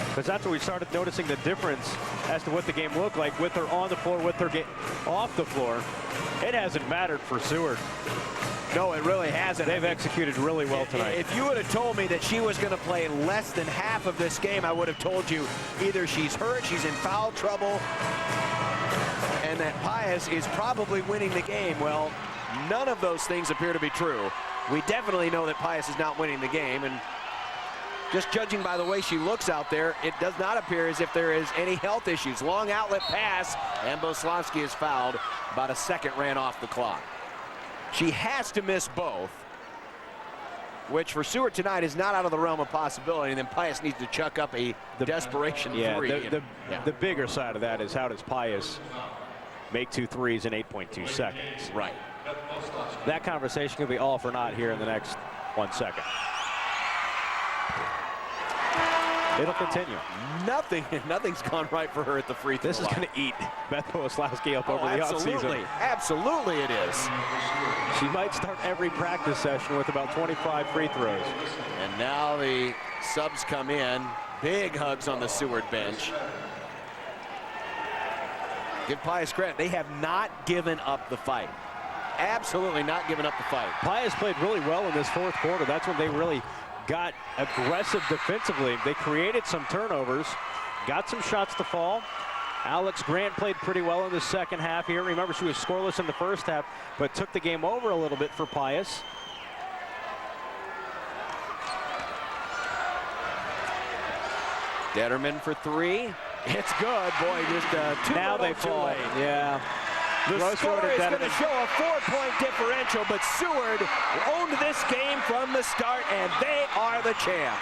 because that's when we started noticing the difference as to what the game looked like with her on the floor, with her off the floor. It hasn't mattered for Seward.
No, it really hasn't.
They've executed really well tonight.
If you would have told me that she was going to play less than half of this game, I would have told you either she's hurt, she's in foul trouble, and that Pius is probably winning the game. Well, none of those things appear to be true. We definitely know that Pius is not winning the game, and just judging by the way she looks out there, it does not appear as if there is any health issues. Long outlet pass, and Boslavsky is fouled. About a second ran off the clock. She has to miss both, which for Seward tonight is not out of the realm of possibility. And then Pius needs to chuck up a desperation three.
The bigger side of that is, how does Pius make 2 threes in 8.2 seconds?
Right.
That conversation could be all for naught here in the next 1 second. It'll continue.
Nothing's gone right for her at the free throw
This is going to eat Beth Boslavsky up over the offseason.
Absolutely it is.
She might start every practice session with about 25 free throws.
And now the subs come in. Big hugs on the Seward bench. Give Pius credit. They have not given up the fight. Absolutely not given up the fight.
Pius played really well in this fourth quarter. That's when they really got aggressive defensively. They created some turnovers, got some shots to fall. Alex Grant played pretty well in the second half here. Remember, she was scoreless in the first half, but took the game over a little bit for Pius.
Detterman for three. It's good. Boy, just
now they fall.
Late.
Yeah.
The score is going to show a 4-point differential, but Seward owned this game from the start, and they are the champs.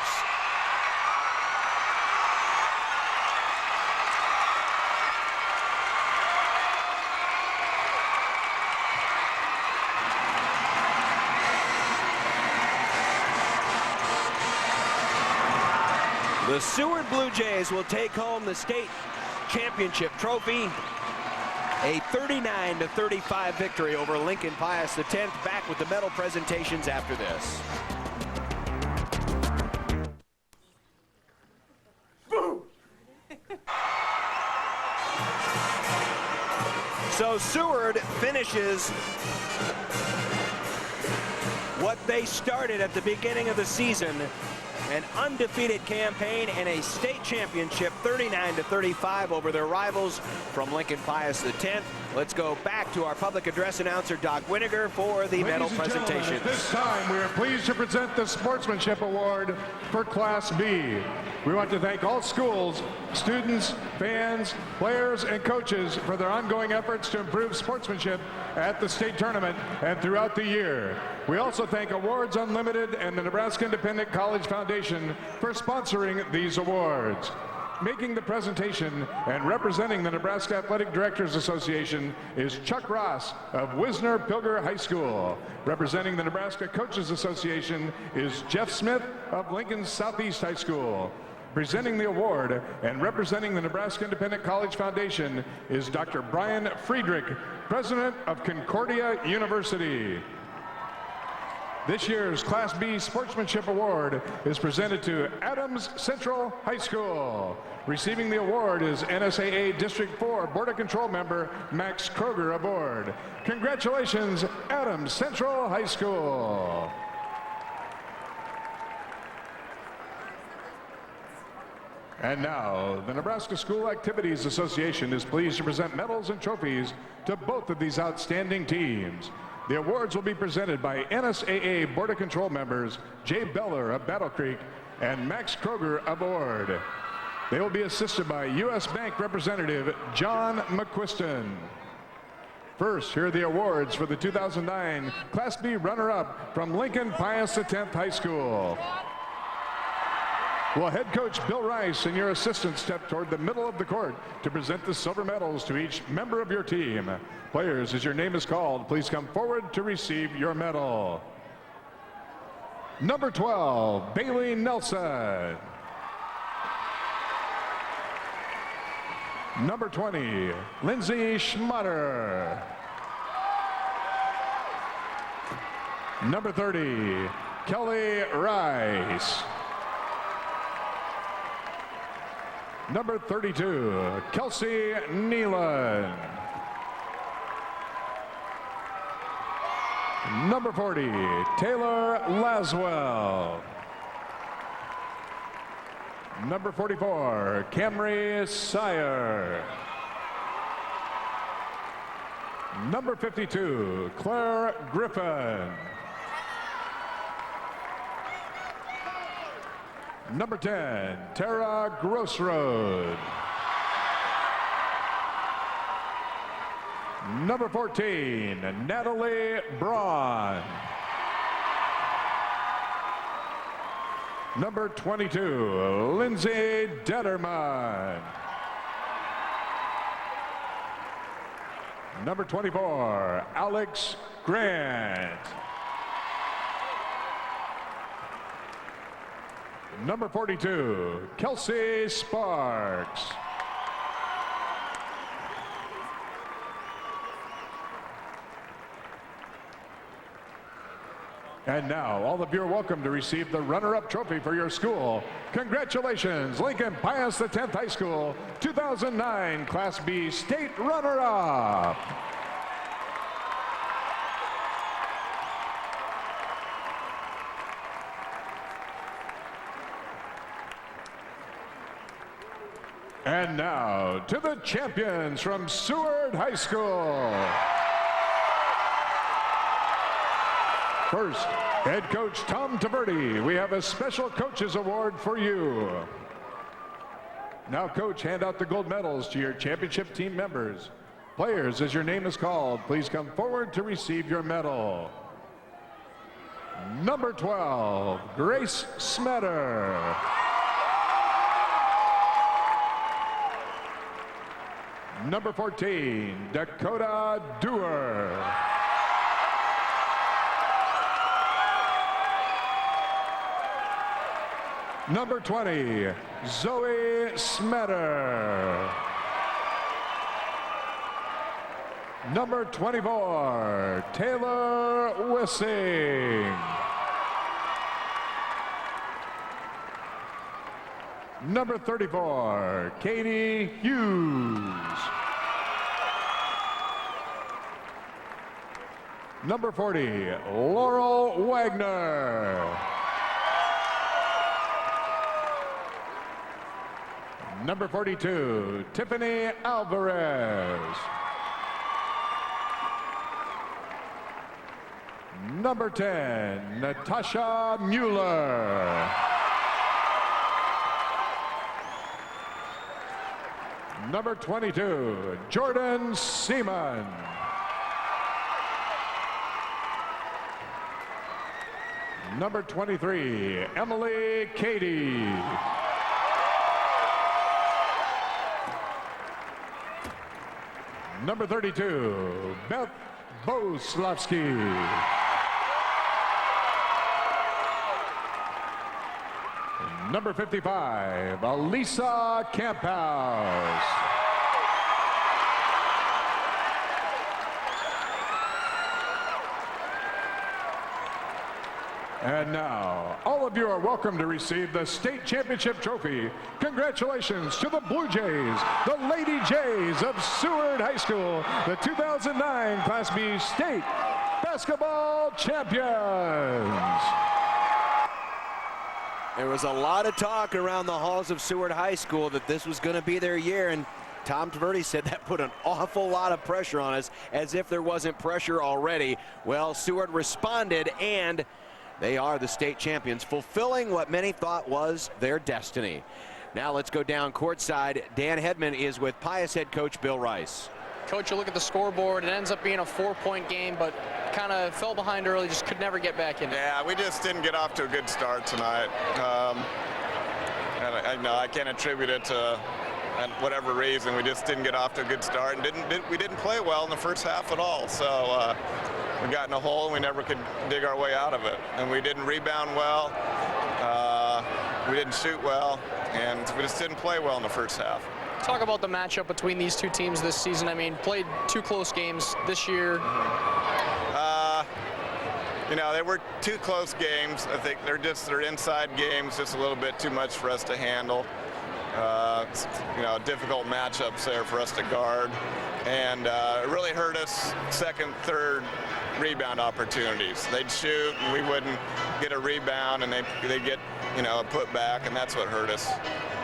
The Seward Blue Jays will take home the state championship trophy. A 39-35 victory over Lincoln Pius X. Back with the medal presentations after this. So Seward finishes what they started at the beginning of the season. An undefeated campaign and a state championship, 39-35 over their rivals from Lincoln Pius X. Let's go back to our public address announcer, Doc Winiger, for the medal presentation.
At this time, we are pleased to present the Sportsmanship Award for Class B. We want to thank all schools, students, fans, players, and coaches for their ongoing efforts to improve sportsmanship at the state tournament and throughout the year. We also thank Awards Unlimited and the Nebraska Independent College Foundation for sponsoring these awards. Making the presentation and representing the Nebraska Athletic Directors Association is Chuck Ross of Wisner Pilger High School. Representing the Nebraska Coaches Association is Jeff Smith of Lincoln Southeast High School. Presenting the award and representing the Nebraska Independent College Foundation is Dr. Brian Friedrich, President of Concordia University. This year's Class B Sportsmanship Award is presented to Adams Central High School. Receiving the award is NSAA District 4 Board of Control member Max Kroger aboard. Congratulations, Adams Central High School. And now, the Nebraska School Activities Association is pleased to present medals and trophies to both of these outstanding teams. The awards will be presented by NSAA Board of Control members Jay Beller of Battle Creek and Max Kroger aboard. They will be assisted by U.S. Bank Representative John McQuiston. First, here are the awards for the 2009 Class B runner-up from Lincoln Pius X High School. Will head coach Bill Rice and your assistant step toward the middle of the court to present the silver medals to each member of your team. Players, as your name is called, please come forward to receive your medal. Number 12, Bailey Nelson. Number 20, Lindsay Schmutter. Number 30, Kelly Rice. Number 32, Kelsey Nealon. Number 40, Taylor Laswell. Number 44, Camry Sire. Number 52, Claire Griffin. Number 10, Tara Grossroad. Number 14, Natalie Braun. Number 22, Lindsay Detterman. Number 24, Alex Grant. Number 42, Kelsey Sparks. And now, all of you are welcome to receive the runner-up trophy for your school. Congratulations, Lincoln Pius X High School, 2009 Class B State Runner-Up. And now, to the champions from Seward High School. First, head coach Tom Taverdi, we have a special coaches award for you. Now, coach, hand out the gold medals to your championship team members. Players, as your name is called, please come forward to receive your medal. Number 12, Grace Smetter. Number 14, Dakota Dewar. Number 20, Zoe Smetter. Number 24, Taylor Wissing. Number 34, Katie Hughes. Number 40, Laurel Wagner. Number 42, Tiffany Alvarez. Number 10, Natasha Mueller. Number 22, Jordan Seaman. Number 23, Emily Cady. Number 32, Beth Boslavsky. Number 55, Alisa Camphouse. And now, all of you are welcome to receive the state championship trophy. Congratulations to the Blue Jays, the Lady Jays of Seward High School, the 2009 Class B state basketball champions.
There was a lot of talk around the halls of Seward High School that this was going to be their year, and Tom Taverdi said that put an awful lot of pressure on us, as if there wasn't pressure already. Well, Seward responded, and they are the state champions, fulfilling what many thought was their destiny. Now let's go down courtside. Dan Hedman is with Pius head coach Bill Rice.
Coach, you look at the scoreboard, it ends up being a 4-point game, but kind of fell behind early, just could never get back in.
Yeah, we just didn't get off to a good start tonight. And I can't attribute it to whatever reason. We just didn't get off to a good start, and we didn't play well in the first half at all. So we got in a hole and we never could dig our way out of it. And we didn't rebound well. We didn't shoot well, and we just didn't play well in the first half.
Talk about the matchup between these two teams this season. I mean, played 2 close games this year.
You know, they were 2 close games. I think they're inside games, just a little bit too much for us to handle. You know, difficult matchups there for us to guard. And it really hurt us second, third rebound opportunities. They'd shoot and we wouldn't get a rebound, and they get, you know, a putback, and that's what hurt us.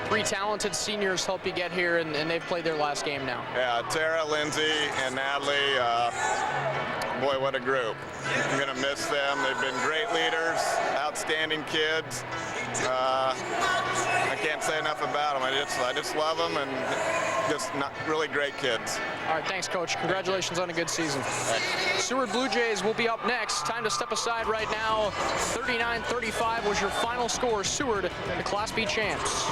3 talented seniors help you get here, and they've played their last game now.
Yeah, Tara, Lindsay, and Natalie, boy, what a group. I'm going to miss them. They've been great leaders, outstanding kids. I can't say enough about them. I just love them, and just really great kids.
All right, thanks, Coach. Congratulations on a good season. Seward Blue Jays will be up next. Time to step aside right now. 39-35 was your final score. Seward, the Class B champs.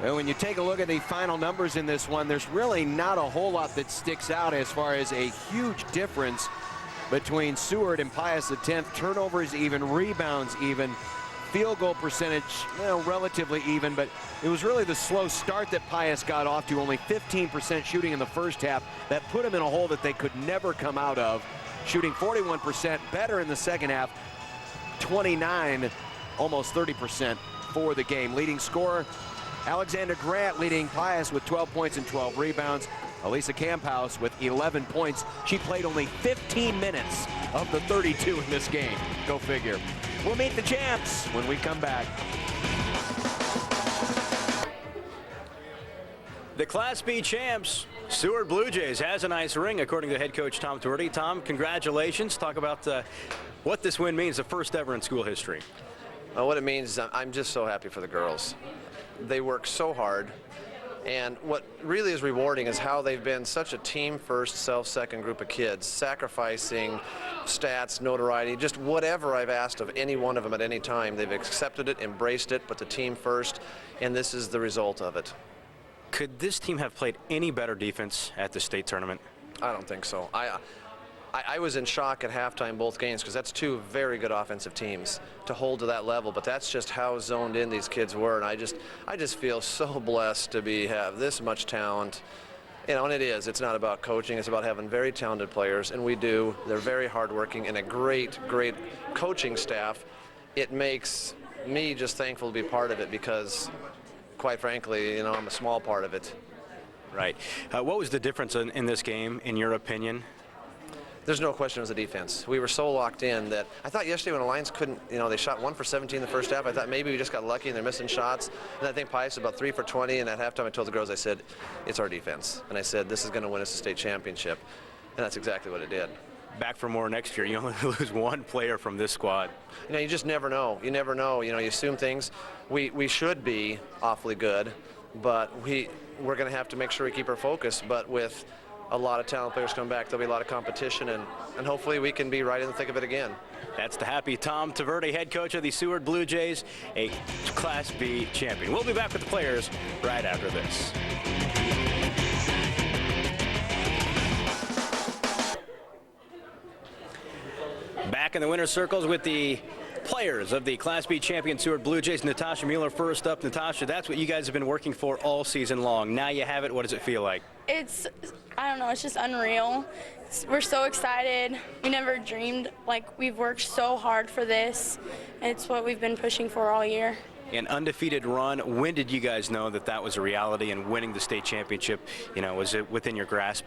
Well, when you take a look at the final numbers in this one, there's really not a whole lot that sticks out as far as a huge difference between Seward and Pius X. Turnovers even, rebounds even, field goal percentage, well, relatively even, but it was really the slow start that Pius got off to, only 15% shooting in the first half. That put him in a hole that they could never come out of. Shooting 41%, better in the second half, 29, almost 30% for the game. Leading scorer, Alexander Grant leading Pius with 12 points and 12 rebounds. Elisa Camphouse with 11 points. She played only 15 minutes of the 32 in this game. Go figure. We'll meet the champs when we come back.
The Class B champs, Seward Blue Jays, has a nice ring, according to head coach Tom Tuerty. Tom, congratulations. Talk about what this win means, the first ever in school history.
What it means is I'm just so happy for the girls. They work so hard, and what really is rewarding is how they've been such a team-first, self-second group of kids, sacrificing stats, notoriety, just whatever I've asked of any one of them at any time. They've accepted it, embraced it, but the team first, and this is the result of it.
Could this team have played any better defense at the state tournament?
I don't think so. I was in shock at halftime both games, because that's 2 very good offensive teams to hold to that level, but that's just how zoned in these kids were, and I just feel so blessed to have this much talent. You know, and it's not about coaching, it's about having very talented players, and we do. They're very hardworking and a great coaching staff. It makes me just thankful to be part of it, because quite frankly, you know, I'm a small part of it.
Right. What was the difference in this game, in your opinion?
There's no question it was the defense. We were so locked in that I thought yesterday when Alliance couldn't, you know, they shot 1 for 17 in the first half. I thought maybe we just got lucky and they're missing shots. And I think Pius was about 3 for 20. And at halftime I told the girls, I said, it's our defense. And I said, this is going to win us a state championship. And that's exactly what it did.
Back for more next year. You only lose 1 player from this squad.
You know, you just never know. You never know. You know, you assume things. We should be awfully good, but we're going to have to make sure we keep our focus. But with a lot of talent players come back, there'll be a lot of competition, and hopefully we can be right in the thick of it again.
That's the happy Tom Tuerty, head coach of the Seward Blue Jays, a Class B champion. We'll be back with the players right after this. Back in the winner's circles with the players of the Class B champion Seward Blue Jays. Natasha Mueller first up. Natasha, that's what you guys have been working for all season long. Now you have it. What does it feel like?
I don't know, it's just unreal. We're so excited. We never dreamed, like, we've worked so hard for this, and it's what we've been pushing for all year.
An undefeated run. When did you guys know that that was a reality, and winning the state championship, you know, was it within your grasp?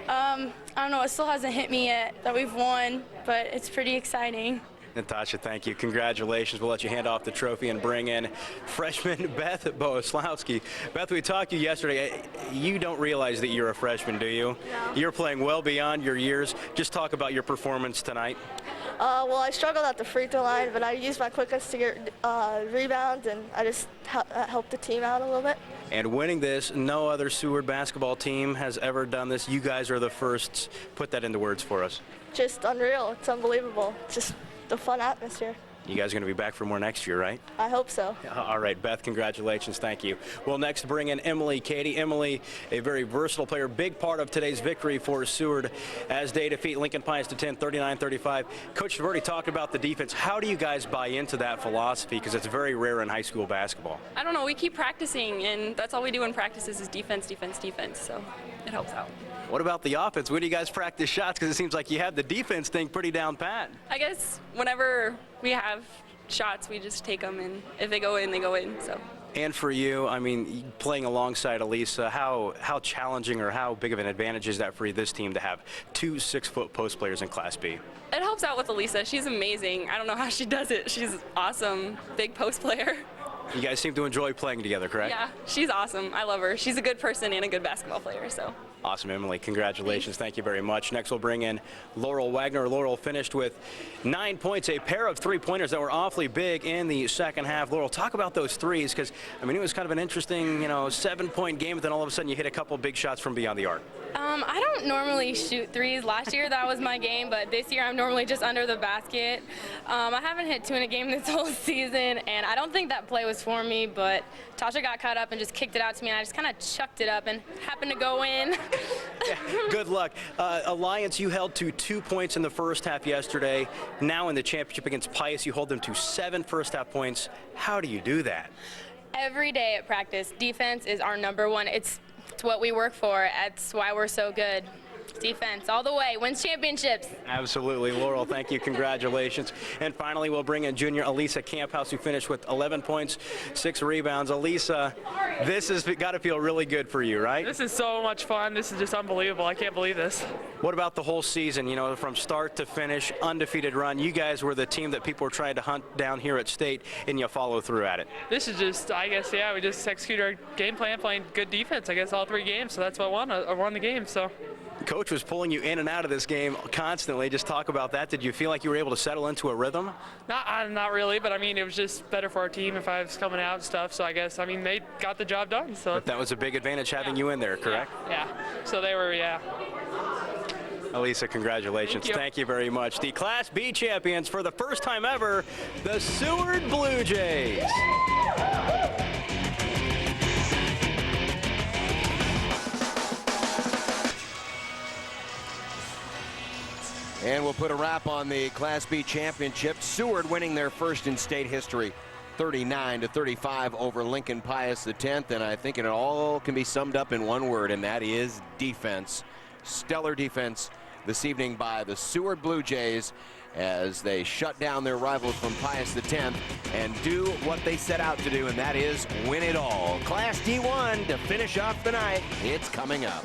I don't know, it still hasn't hit me yet that we've won, but it's pretty exciting.
Natasha, thank you. Congratulations. We'll let you hand off the trophy and bring in freshman Beth Boslowski. Beth, we talked to you yesterday. You don't realize that you're a freshman, do you?
No.
You're playing well beyond your years. Just talk about your performance tonight.
Well, I struggled at the free throw line, but I used my quickness to get rebounds, and I just helped the team out a little bit.
And winning this, no other Seward basketball team has ever done this. You guys are the first. Put that into words for us.
Just unreal. It's unbelievable. It's just the fun atmosphere.
You guys are going to be back for more next year, right?
I hope so.
All right, Beth, congratulations. Thank you. We'll next bring in Emily Katie. Emily, a very versatile player, big part of today's victory for Seward as they defeat Lincoln Pius to 10, 39-35. Coach, we've already talked about the defense. How do you guys buy into that philosophy? Because it's very rare in high school basketball.
I don't know. We keep practicing, and that's all we do in practices is defense, defense, defense. So it helps out.
What about the offense? When do you guys practice shots? Because it seems like you have the defense thing pretty down pat.
I guess whenever we have shots, we just take them, and if they go in, they go in. So.
And for you, I mean, playing alongside Elisa, how challenging or how big of an advantage is that for this team to have 2 6-foot post players in Class B?
It helps out with Elisa. She's amazing. I don't know how she does it. She's awesome, big post player.
You guys seem to enjoy playing together, correct?
Yeah, she's awesome. I love her. She's a good person and a good basketball player. So.
Awesome, Emily. Congratulations. Thank you very much. Next, we'll bring in Laurel Wagner. Laurel finished with 9 points, a pair of three-pointers that were awfully big in the second half. Laurel, talk about those threes, because, I mean, it was kind of an interesting, 7-point game, but then all of a sudden you hit a couple big shots from beyond the arc.
I don't normally shoot threes. Last year that was my game, but this year I'm normally just under the basket. I haven't hit 2 in a game this whole season, and I don't think that play was for me, but Tasha got caught up and just kicked it out to me, and I just kind of chucked it up and happened to go in.
Yeah, good luck. Alliance, you held to 2 points in the first half yesterday. Now in the championship against Pius, you hold them to 7 first-half points. How do you do that?
Every day at practice, defense is our number one. It's what we work for. That's why we're so good. Defense all the way, wins championships.
Absolutely. Laurel, thank you. Congratulations. And finally, we'll bring in junior Elisa Camphouse, who finished with 11 points, 6 rebounds. Elisa, this has got to feel really good for you, right?
This is so much fun. This is just unbelievable. I can't believe this.
What about the whole season? From start to finish, undefeated run. You guys were the team that people were trying to hunt down here at state, and you follow through at it.
This is just, I guess, yeah, we just executed our game plan, playing good defense, I guess, all 3 games. So that's what won the game. So.
Coach was pulling you in and out of this game constantly. Just talk about that. Did you feel like you were able to settle into a rhythm?
Not really, but I mean, it was just better for our team if I was coming out and stuff. So I guess, I mean, they got the job done. So.
But that was a big advantage having you in there, correct?
Yeah. So they were, yeah.
Elisa, congratulations. Thank you very much. The Class B champions for the first time ever, the Seward Blue Jays.
And we'll put a wrap on the Class B championship. Seward winning their first in state history, 39-35 over Lincoln Pius X. And I think it all can be summed up in one word, and that is defense. Stellar defense this evening by the Seward Blue Jays as they shut down their rivals from Pius X and do what they set out to do, and that is win it all. Class D1 to finish off the night. It's coming up.